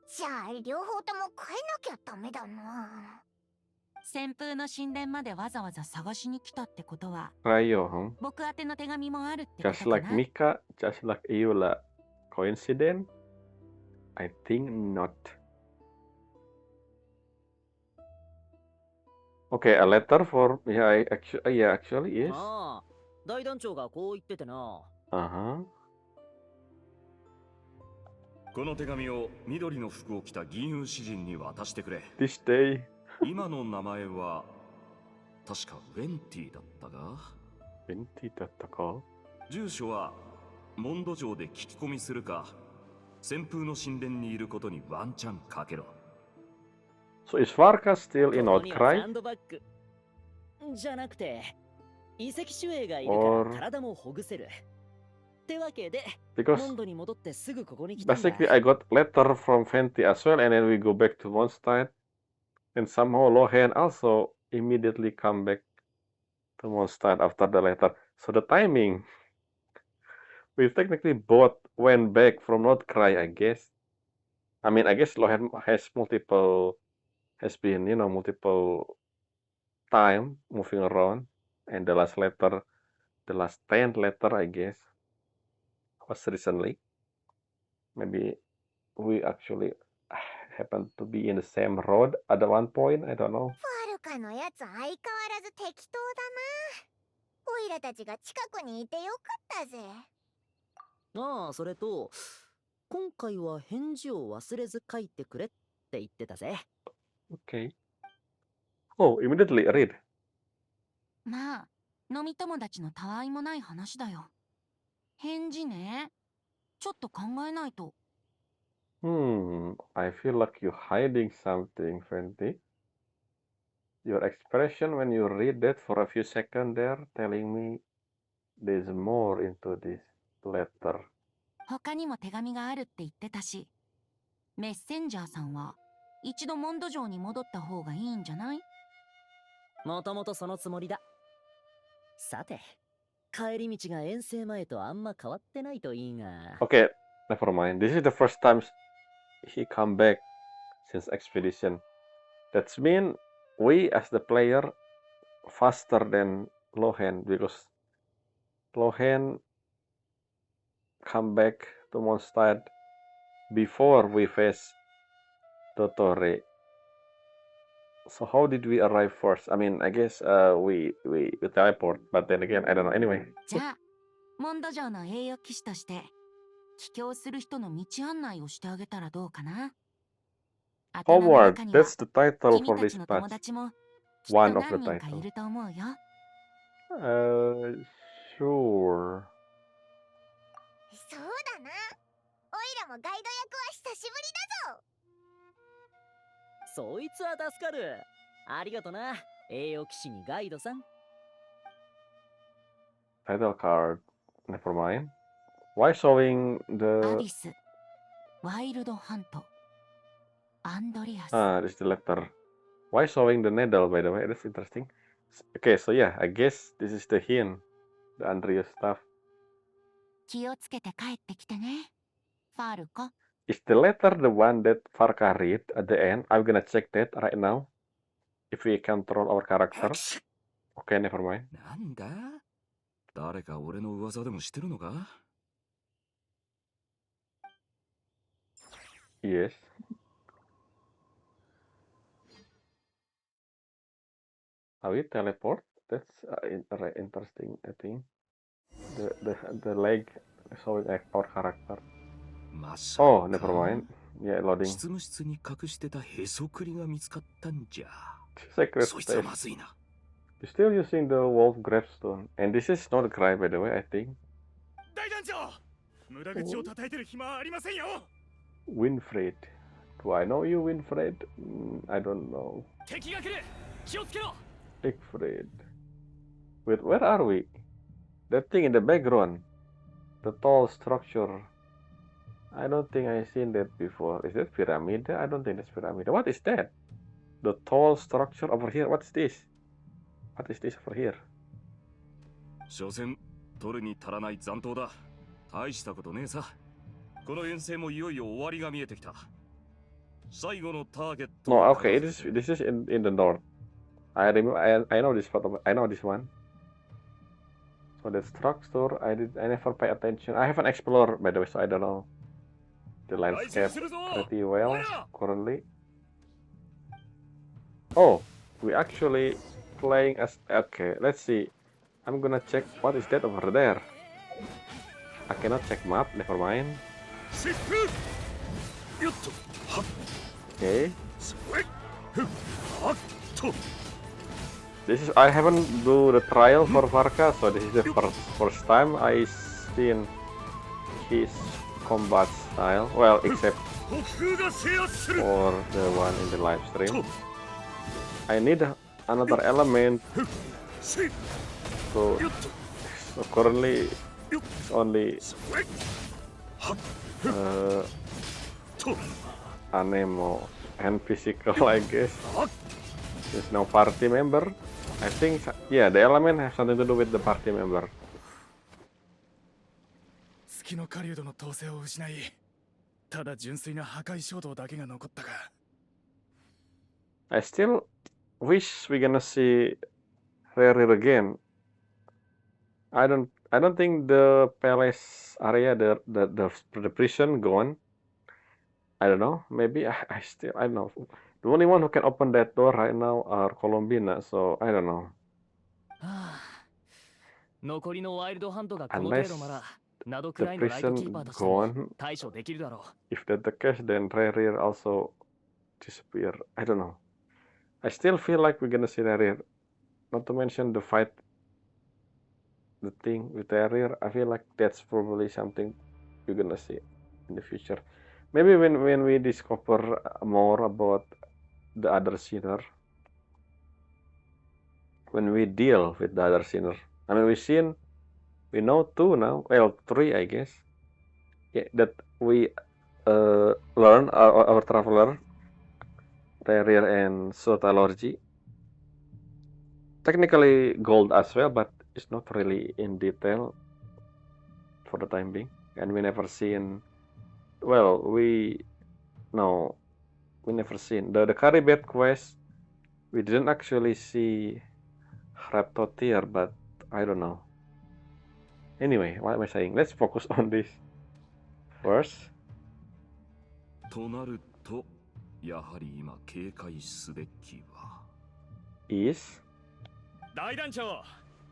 じゃあ両方とも変えなきゃダメだな旋風の神殿までわざわざ探しに来たってことは Rayo, huh? 僕宛ての手紙もあるってこと Just か like な。 Mika, just like Eula. Coincidence? I think not. Okay, a letter for yeah, actually yes. ああ、大団長がこう言っててな。Uh-huh. この手紙を緑の服を着た銀融詩人に渡してくれ。 This day. 今の名前は確かウェンティだったが、 20だったか？住所はモンド城で聞き込みするか、旋風の神殿にいることにワンチャンかけろ。 So is Varka still in ここには Outcry? サンドバッグじゃなくて遺跡守衛がいるから Or 体もほぐせる。ってわけで、モ because ンドに戻ってすぐここに来たんだ。 basically I got letter from Fenty as well, and then we go back to Mondstadt, and somehow Lohen also immediately come back to Mondstadt after the letter. So the timing, we technically both went back from Outcry, I guess. I mean, I guess Lohen has been, multiple time moving around, and the last 10th letter, I guess, was recently. Maybe we actually happen to be in the same road at one point. I don't know. ファルカのやつ相変わらず適当だなオイラたちが近くにいてよかったぜああ、それと、今回は返事を忘れず書いてくれって言ってたぜ。Okay. Oh, immediately read. まあ飲み友達のたわいもない話だよ。返事ね。ちょっと考えないと。 I feel like you're hiding something, Fenty. Your expression when you read that for a few seconds there, telling me there's more into this letter. 他にも手紙があるって言ってたし、メッセンジャーさんは一度モンド城に戻った方がいいんじゃない？もともとそのつもりだ。さて、帰り道が遠征前とあんま変わってないといいが。 Okay, never mind. This is the first time he come back since expedition. That's mean we as the player faster than Lohen, because Lohen come back to Mondstadt before we face Totore. So how did we arrive first? I mean, I guess we teleport, but then again, I don't know. Anyway, じゃあモンド城の栄誉騎士として帰郷する人の道案内をしてあげたらどうかな。頭の Homeward. 中には That's the title 君 for た this ちの友 patch. 達もきっ One と of the 何人かい title. ると思うよ。 Sure. そうだな。おいらもガイド役は久しぶりだぞ。そいつは助かる。ありがとな、栄誉騎士にガイドさん。Title card. Never mind. Why showing ア the ビス、ワイルドハント、アンドリアス。 this is the letter. Why showing the needle, by the way? That's interesting. Okay, so yeah, I guess this is the hint. The Andreas stuff. 気をつけて帰ってきてね。ファルコ。 Is the letter the one that Varka read at the end? I'm gonna check that right now. If we control our character. Okay, never mind. なんだ？誰か俺の噂でもしてるのか？ Yes. How we teleport? That's interesting, I think. The leg showing our character. まさか。 Oh, never mind. Yeah, loading. 執務室に隠してたへそくりが見つかったんじゃ。 Secret そいつは stage. まずいな。 You're still using the wolf gravestone. And this is not a cry, by the way, I think. 大団長、無駄口を叩いてる暇はありませんよ。 Winfried. Do I know you, Winfried? I don't know. 敵が来る。気をつけろ。 Siegfried. Wait, where are we? That thing in the background. The tall structure. I don't think I've seen that before. Is that pyramid? I don't think that's pyramid. What is that? The tall structure over here. What's this? What is this over here? 所詮取るに足らない残党だ。大したことねえさ。この遠征もいよいよ終わりが見えてきた。最後のターゲット。 No, okay. This is in the north. I remember. I know this photo. I know this one. So that structure. I never pay attention. I haven't explored, by the way, so I don't know the landscape pretty well currently. Oh, we actually playing as. Okay, let's see. I'm gonna check what is that over there. I cannot check map. Never mind. Okay. This is. I haven't do the trial for Varka, so this is the first time I seen his combat style. Well, except for the one in the live stream. I need another element. So currently it's only anemo and physical, I guess. There's no party member. I think, yeah, the element has something to do with the party member. 月の狩人の統制を失い、ただ純粋な破壊衝動だけが残ったか。I still wish we're gonna see Rerir again. I don't think the palace area, the prison gone. I don't know. Maybe I don't know. The only one who can open that door right now are Colombina, so I don't know. 残りのワイルドハントがこの Unless 程度なら、などく the らいのライトキ prison ーパーとしても gone. 対処できるだろ If that's the case, then Rerir also disappear. I don't know. I still feel like we're gonna see Rerir. Not to mention the fight, the thing with Rerir. I feel like that's probably something we're gonna see in the future. Maybe when we discover more about the other sinner, when we deal with the other sinner. I mean, we know 2 now, well 3 I guess. Yeah, that we learn our traveler, Rerir and Sotalorgy. Technically gold as well, but it's not really in detail for the time being. And we never seen. Well, we never seen the Caribet quest. We didn't actually see Raptotir, but I don't know. Anyway, what am I saying? Let's focus on this. Worse? となると、やはり今警戒すべきは。Is? 大団長、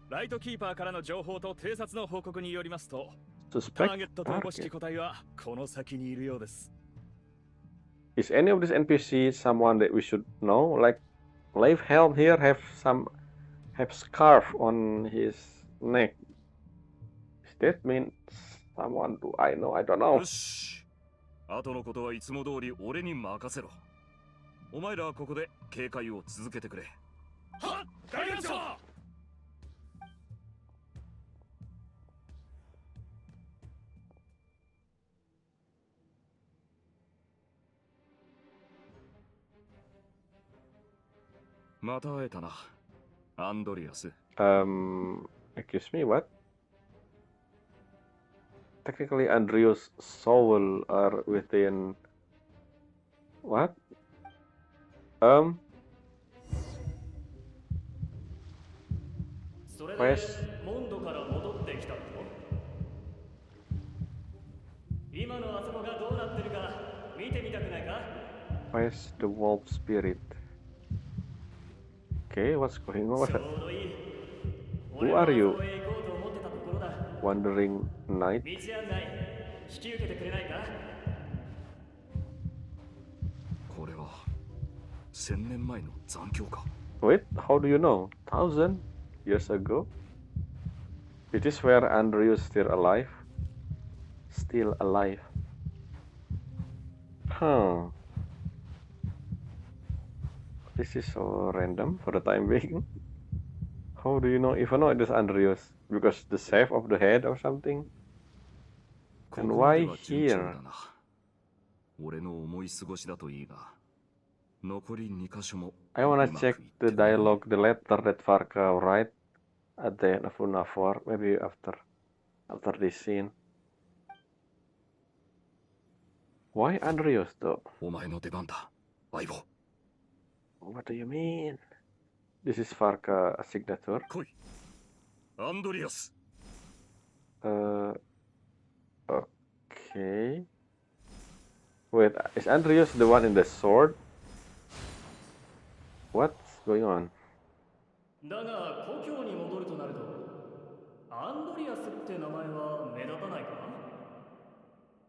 ライトキーパーからの情報と偵察の報告によりますと、ターゲ Suspect ットとおぼしき target. 個体はこの先にいるようです。 Is any of these NPC someone that we should know? Like Leif Helm here have scarf on his neck. Does that mean someone do I know? I don't know. よし。後のことはいつも通り俺に任せろ。お前らはここで警戒を続けてくれ。はっ、大団長。また会えたな、アンドリアス。Excuse me, what? Technically, Andrea's soul are within. What? Where's モンドから戻ってきたと。今のあそこがどうなってるか見てみたくないか。 where's the wolf spirit? Okay, what's going on? ちょうどいい。 Who are you? 俺もあそこへ行こうと思ってたところだ。 Wandering knight? 道案内引き受けてくれないか。これは1000年前の残響か。 Wait, how do you know? 1000 years ago? Is this where Andrea's still alive? Still alive. Huh. This is so random for the time being. How do you know? Even know it is Andreas? Because the shape of the head or something? こ And こまで why は順調 here? だな。俺の思い過ごしだといいが、残り2箇所も I wanna check the dialogue, the letter that Varka write at the end of Unavor. Maybe after this scene. Why Andreas though? お前の出番だ、相棒。 What do you mean? This is Varka signature. 来い、アンドリアス。 Okay. Wait, is Andreas the one in the sword? What's going on? だが故郷に戻るとなると、アンドリアスって名前は目立たないか。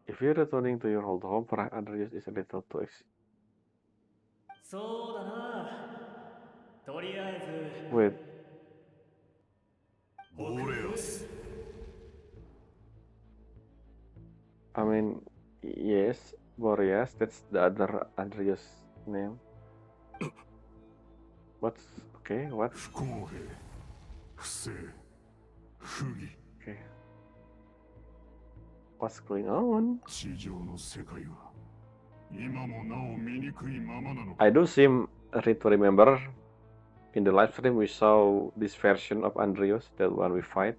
If you're returning to your old home, perhaps Andreas is a little too ex. そうだな。とりあえず。 Wait, ボレアス。 I mean, yes, Boreas, that's the other Andreas name. What's okay? What? 不公平、不正、不義、 Okay. What's going on? 地上の世界は今もなお醜いままなのか。 I do seem to remember in the live stream we saw this version of Andreas, the one we fight.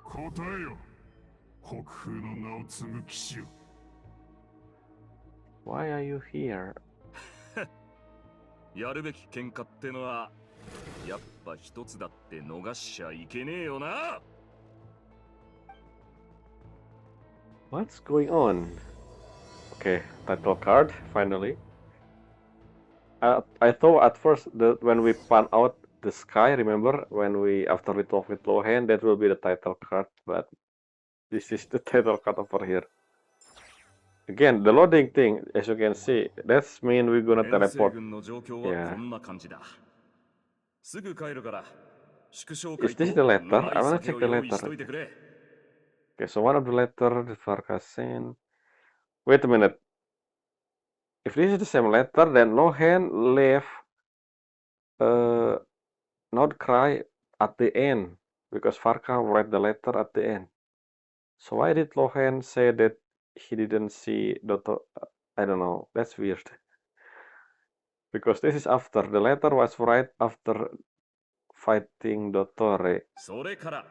答えよ、北風の名を継ぐ騎士よ。 Why are you here? やるべき喧嘩ってのはやっぱ一つだって逃しちゃいけねえよな。 What's going on? Okay, title card finally. I thought at first that when we pan out the sky, remember when after we talk with Lohen, that will be the title card, but this is the title card over here. Again, the loading thing, as you can see, that's mean we're gonna 遠征 teleport. 軍の状況 Yeah. はこんな感じだ。すぐ帰るから祝勝 Is 会 this と the う letter? ま I い wanna 酒 check を the 用意し letter. といてくれ。 Okay, so one of the letter the Varka sent. Wait a minute. If this is the same letter, then Lohen left not cry at the end because Varka read the letter at the end. So why did Lohen say that he didn't see Dotto? I don't know. That's weird. Because this is after the letter was right after fighting Dottore. それから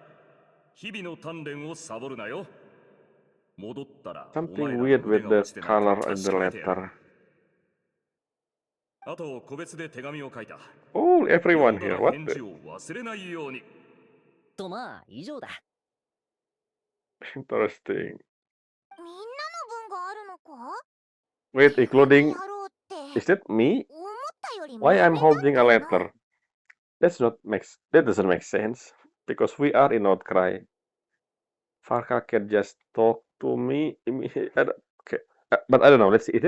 日々の鍛錬をサボるなよ。戻ったらお前 Something らの weird 腕 with が the 落ちてないか color in the 確かめてやる。 letter. あと個別で手紙を書いた。 Oh, 読 everyone んだ here. ら What 返 the? 事を忘れないように。とまあ以上だ。Interesting. みんなの分があるのか？ Wait, 手紙 including やろうって is it me? 思ったより Why 真 I'm 面目なん holding だ a よな。 letter? That doesn't make sense because we are in Outcry. Varka can just talk to me. Okay, but I don't know. Let's see.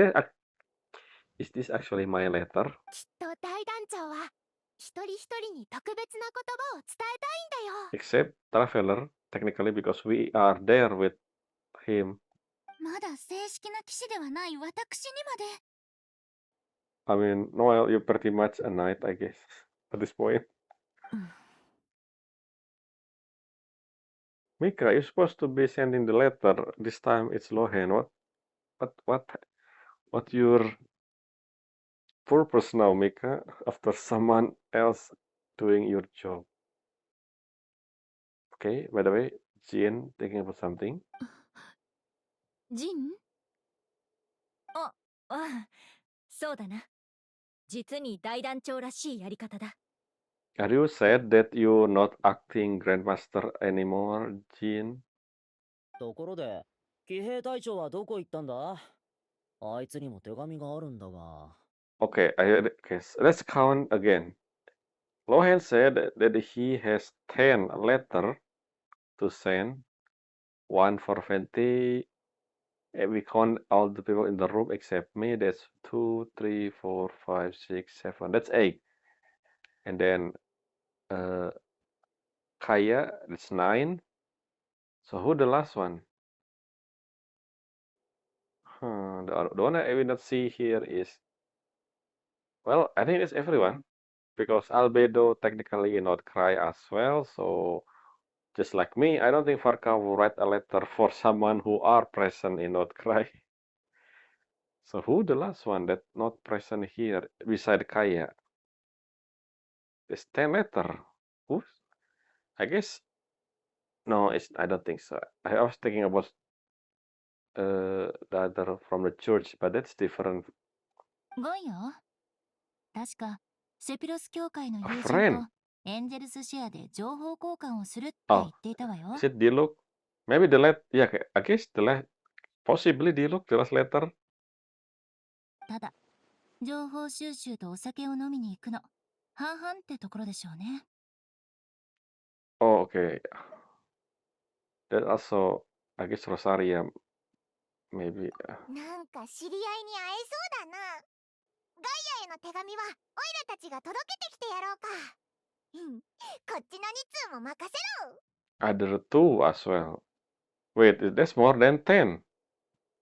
Is this actually my letter? きっと大団長は一人一人に特別な言葉を伝えたいんだよ。 Except Traveler, technically, because we are there with him. まだ正式な騎士ではない私にまで。 I mean, Noel, you're pretty much a knight, I guess, at this point. Mika, you're supposed to be sending the letter. This time it's Lohen. What your purpose now, Mika? After someone else doing your job. Okay, by the way, Jin thinking about something. ジン？ああ、そうだな。実に大団長らしいやり方だ。Are you sad that you're not acting Grandmaster anymore, Jin? ところで、騎兵隊長はどこ行ったんだ？あいつにも手紙があるんだが。Okay, let's count again. Lohen said that he has 10 letters to send, one for Venti. And we count all the people in the room except me. That's 2, 3, 4, 5, 6, 7. That's 8. And then Kaya, that's 9. So who the last one? The one I will not see here is, well, I think it's everyone. Because Albedo technically not cry as well, so just like me, I don't think Varka will write a letter for someone who are present in not cry. So who the last one that not present here beside Kaya? It's 10 letter. Who? I guess no, I don't think so. I was thinking about the other from the church, but that's different. ゴンよ。確かセピロス教会の A 友人 friend. とエンジェルスシェアで情報交換をするって Oh, 言っていたわよ。 is it Diluc? Maybe yeah, I guess possibly Diluc, the last letter. ただ情報収集とお酒を飲みに行くの半々ってところでしょうね。 Oh, okay. That also, I guess Rosaria, maybe. なんか知り合いに会えそうだな。ガイアへの手紙はオイラたちが届けてきてやろうか。こっちの2通も任せろ。 Other two as well. Wait, that's more than 10.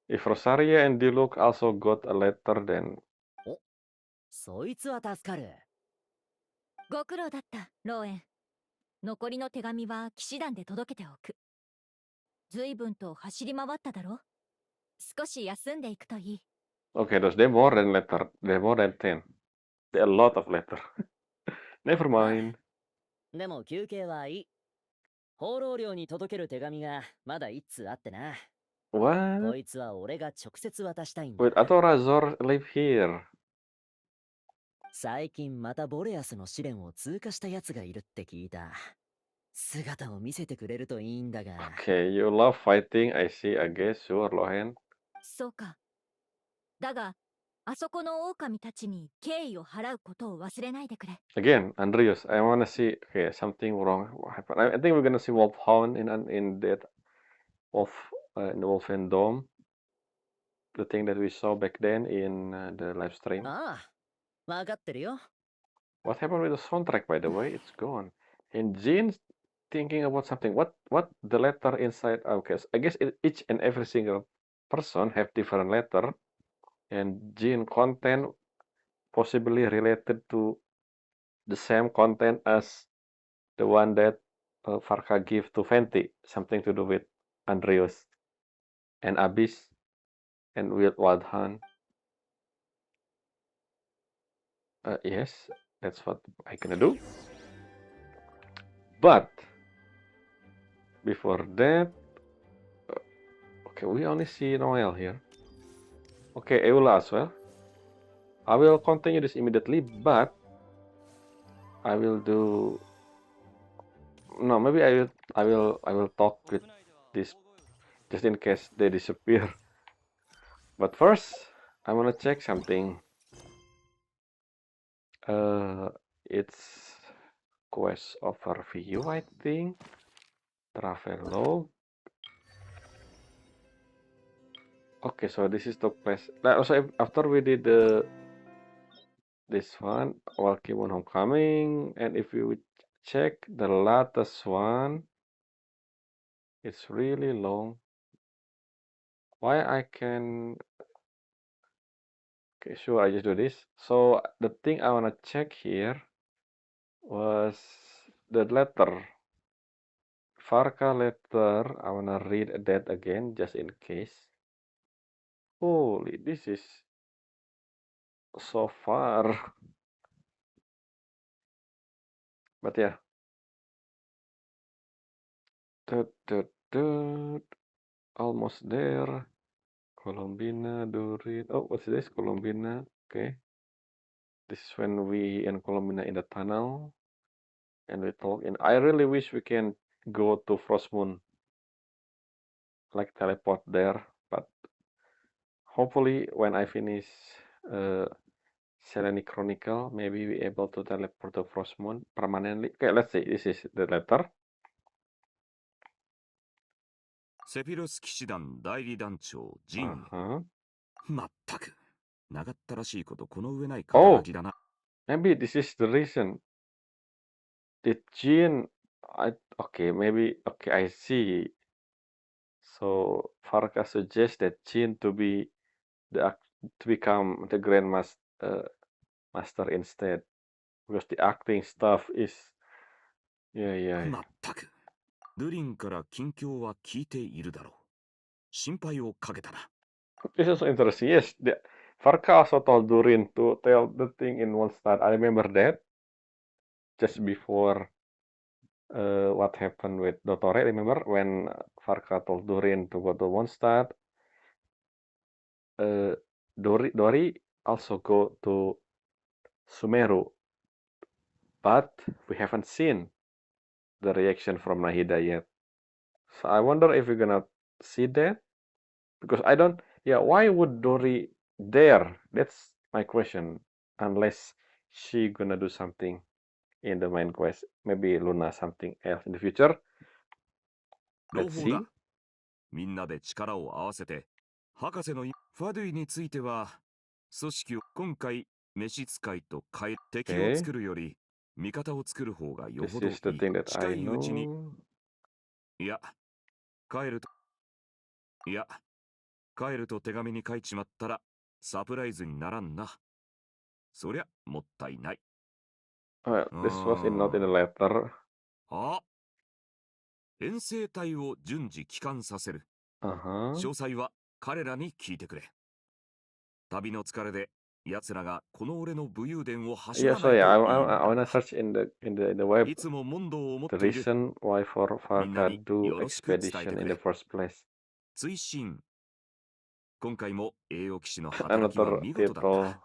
If Rosaria and Diluc also got a letter, then お、そいつは助かる。ご苦労だった、ローエン。残りの手紙は騎士団で届けておく。随分と走り回っただろ。少し休んでいくといい。okay, they're more than letter. They're more than 10. They're a lot of letter. Never mind. でも休憩はいい。放浪寮に届ける手紙がまだ1通あってな。こ What? いつは俺が直接渡したいんだ。 Wait, I thought Razor live here. 最近またボレアスの試練を通過した奴がいるって聞いた。姿を見せてくれるといいんだが。 Okay, you love fighting, I see, I guess. Sure, Lohen. そうか。だが、あそこの狼たちに敬意を払うことを忘れないでくれ。 Again, Andreas, I wanna see. Okay, something wrong. What happened? I think we're gonna see Wolfhound in that in the Wolfen Dome. The thing that we saw back then in the live stream. ああ、わかってるよ。 What happened with the soundtrack, by the way? It's gone. And Jean's thinking about something. What the letter inside? Okay, so I guess each and every single person have different letter, and Jean content possibly related to the same content as the one that Varka give to Fenty. Something to do with Andreas and Abyss and Wild Hunt. Yes, that's what I gonna do. But before that, okay, we only see Noel here. Okay, Eula as well. I will continue this immediately, but I will do. No, maybe I will talk with this just in case they disappear. But first, I wanna check something. It's quest overview, I think. Travel log. Okay, so this is the quest. Also, after we did this one, Walking Homecoming, and if you check the latest one, it's really long. Why I can... Okay, sure, I just do this. So the thing I wanna check here was the letter. Varka letter. I wanna read that again just in case. Holy, this is so far. But yeah. Almost there. Colombina, Dorit. Oh, what's this? Colombina. Okay. This is when we and Colombina in the tunnel. And we talk. And I really wish we can go to Frost Moon. Like teleport there. But hopefully when I finish Selene Chronicle, maybe we able to teleport to Frost Moon permanently. Okay, let's see. This is the letter. セピロス騎士団代理団長ジン。まったく長ったらしいことこの上ない肩書きだな。Maybe this is the reason. Did Jin... okay, maybe... Okay, I see. So Varka suggests that Jin to become the Grandmaster master instead, because the acting stuff is... Yeah. まったくルリンから近況は聞いているだろう。心配をかけたな。This is so interesting. Yes, Varka also told Durin to tell the thing in one start. I remember that just before what happened with Dottore. Remember when Varka told Durin to go to one start? Dori also go to Sumeru, but we haven't seen the reaction from Nahida yet. So I wonder if we're gonna see that, because I don't... Yeah, why would Dori dare? That's my question. Unless she gonna do something in the main quest. Maybe Luna something else in the future. Let's see. みんなで力を合わせて博士のファドゥイについては組織を今回召使いと変え敵を作るより味方を作る方がよほどいい。近いうちに帰ると手紙に書いちまったらサプライズにならんな。そりゃもったいない。This was not in the letter. 遠征隊を順次帰還させる。詳細は彼らに聞いてくれ。旅の疲れで奴らがこの俺の武勇伝を走らないといい。I wanna search in the web いつも問答を思ってい the る。 reason why Varka do expedition in the first place. 追伸。今回も栄養騎士の働きは見事だった。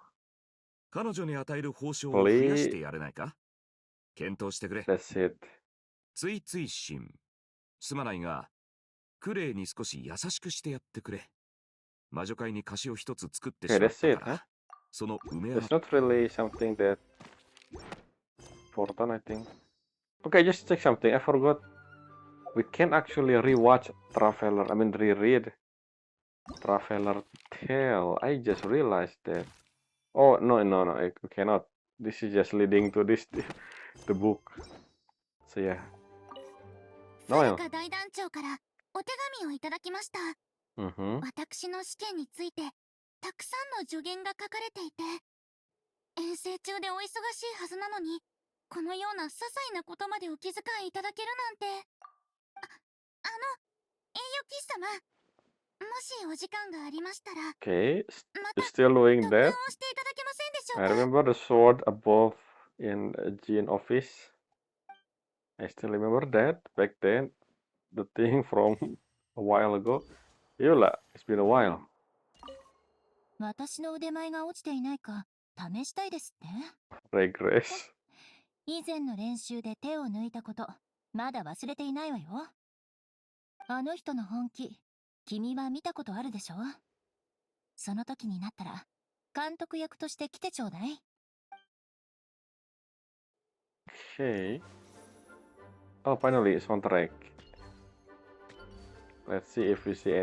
彼女に与える報酬を増やしてやれないか？検討してくれ。That's it. 追伸。すまないが、クレイに少し優しくしてやってくれ。魔女会に貸しを一つ作ってしまったから。その埋め合わせ。It's not really something that important, I think. Okay, just check something. I forgot. We can actually rewatch Traveler. I mean, reread Traveler Tale. I just realized that. Oh, no, we cannot. This is just leading to this, the book. So yeah. No. 大団長からお手紙をいただきました。私の試験についてたくさんの助言が書かれていて、遠征中でお忙しいはずなのに、このような些細なことまでお気遣いいただけるなんて。栄養騎士様、もしお時間がありましたら、Okay, you're still doing that? をしていただけませんでしょうか。 I remember the sword above in Jin office. I still remember that back then. The thing from a while ago. Yola, it's been a while. 私の腕前が落ちていないか試したいですって。Regress. 以前の練習で手を抜いたこと、まだ忘れていないわよ。あの人の本気、君は見たことあるでしょ？その時になったら監督役として来てちょうだい。 Okay. Oh, finally, soundtrack. Let's see if we see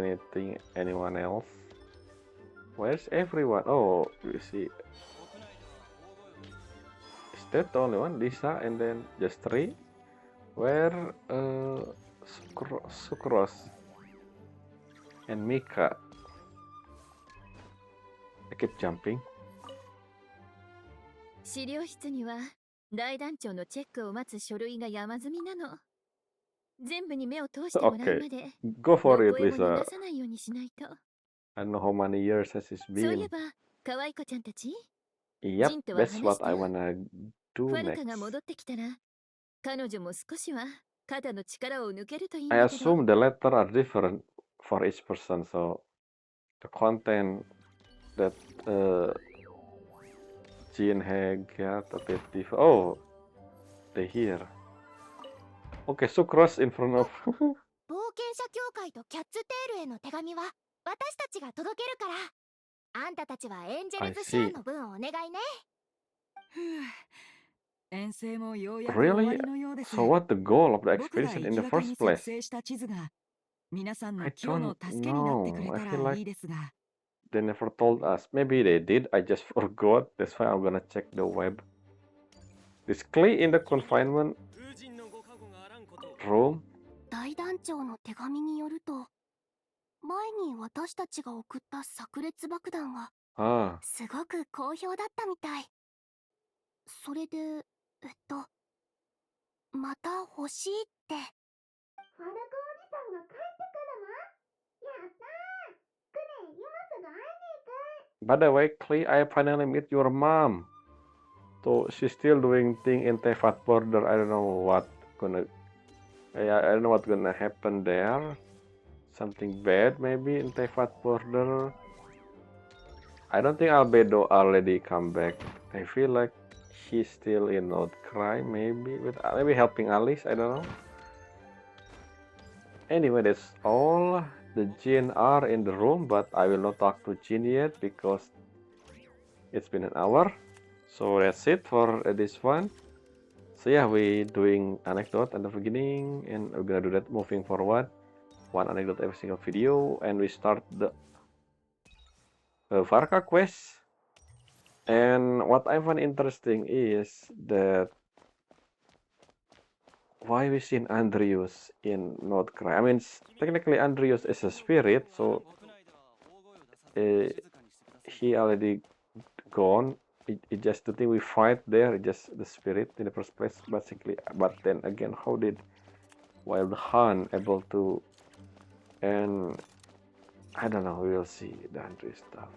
anyone else. Where's everyone? Oh, we see. Is that the only one? Lisa and then just 3? Where Sucrose and Mika? I keep jumping. 資料室には大団長のチェックを待つ書類が山積みなの。全部に目を通してもらう Okay, まで go ど for こへ it, も Lisa. 逃さないようにしないと。 I don't know how many years has it そういえ been. ば可愛い子ちゃんたち、 Yep, ジンとは that's 話し what た。 I wanna フ do ァルカが next. 戻ってきたら彼女も少しは肩の力を抜けるといいん I だけど。 assume the letter are different for each person, so the content that Jean had got a bit different. Oh, they here. Okay, Sucrose in front of. 冒険者協会とキャッツテールへの手紙は私たちが届けるから、あんたたちはエンジェルズシャアの分をお願いね。遠征もようやく終わ Really? りのようです。 So what the goal of the 僕が expedition 行 in き the がかり first に作 place? 成した地図が皆さんの I 今日の don't 助けになってく know. れ I た feel ら like いいですが。 they never told us. Maybe they did. I just forgot. That's why I'm gonna check the web. Is Clay in the confinement room? 大団長の手紙によると、前に私たちが送った炸裂爆弾が Ah, すごく好評だったみたい。それで、また欲しいって。ファルコおじさんが帰ってくるの？やったー！クレイ、今すぐ会いに行く。 by the way, Clay, I finally meet your mom. So she's still doing thing in Tefat border. I don't know what gonna. I don't know what's gonna happen there. Something bad maybe in Tefat border. I don't think Albedo already come back. I feel like he's still in Outcry, maybe with maybe helping Alice. I don't know. Anyway, that's all. The Jin are in the room, but I will not talk to Jin yet because it's been an hour. So that's it for this one. So yeah, we doing anecdote at the beginning, and we're gonna do that moving forward. One anecdote every single video, and we start the Varka quest. And what I find interesting is that why we seen Andrius in Nordcry. I mean, technically Andrius is a spirit, so he already gone. It just the thing we fight there, it's just the spirit in the first place, basically. But then again, how did Wild Han able to? And I don't know. We will see the Andrius stuff.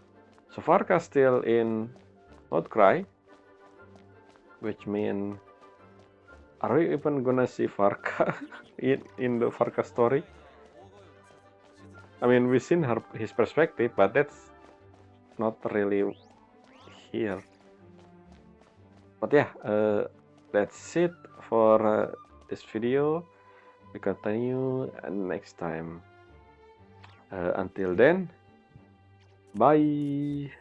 So Varka still in Outcry, which means are we even gonna see Varka in the Varka story? I mean, we've seen his perspective, but that's not really here. But yeah, that's it for this video. We continue next time. Until then, bye.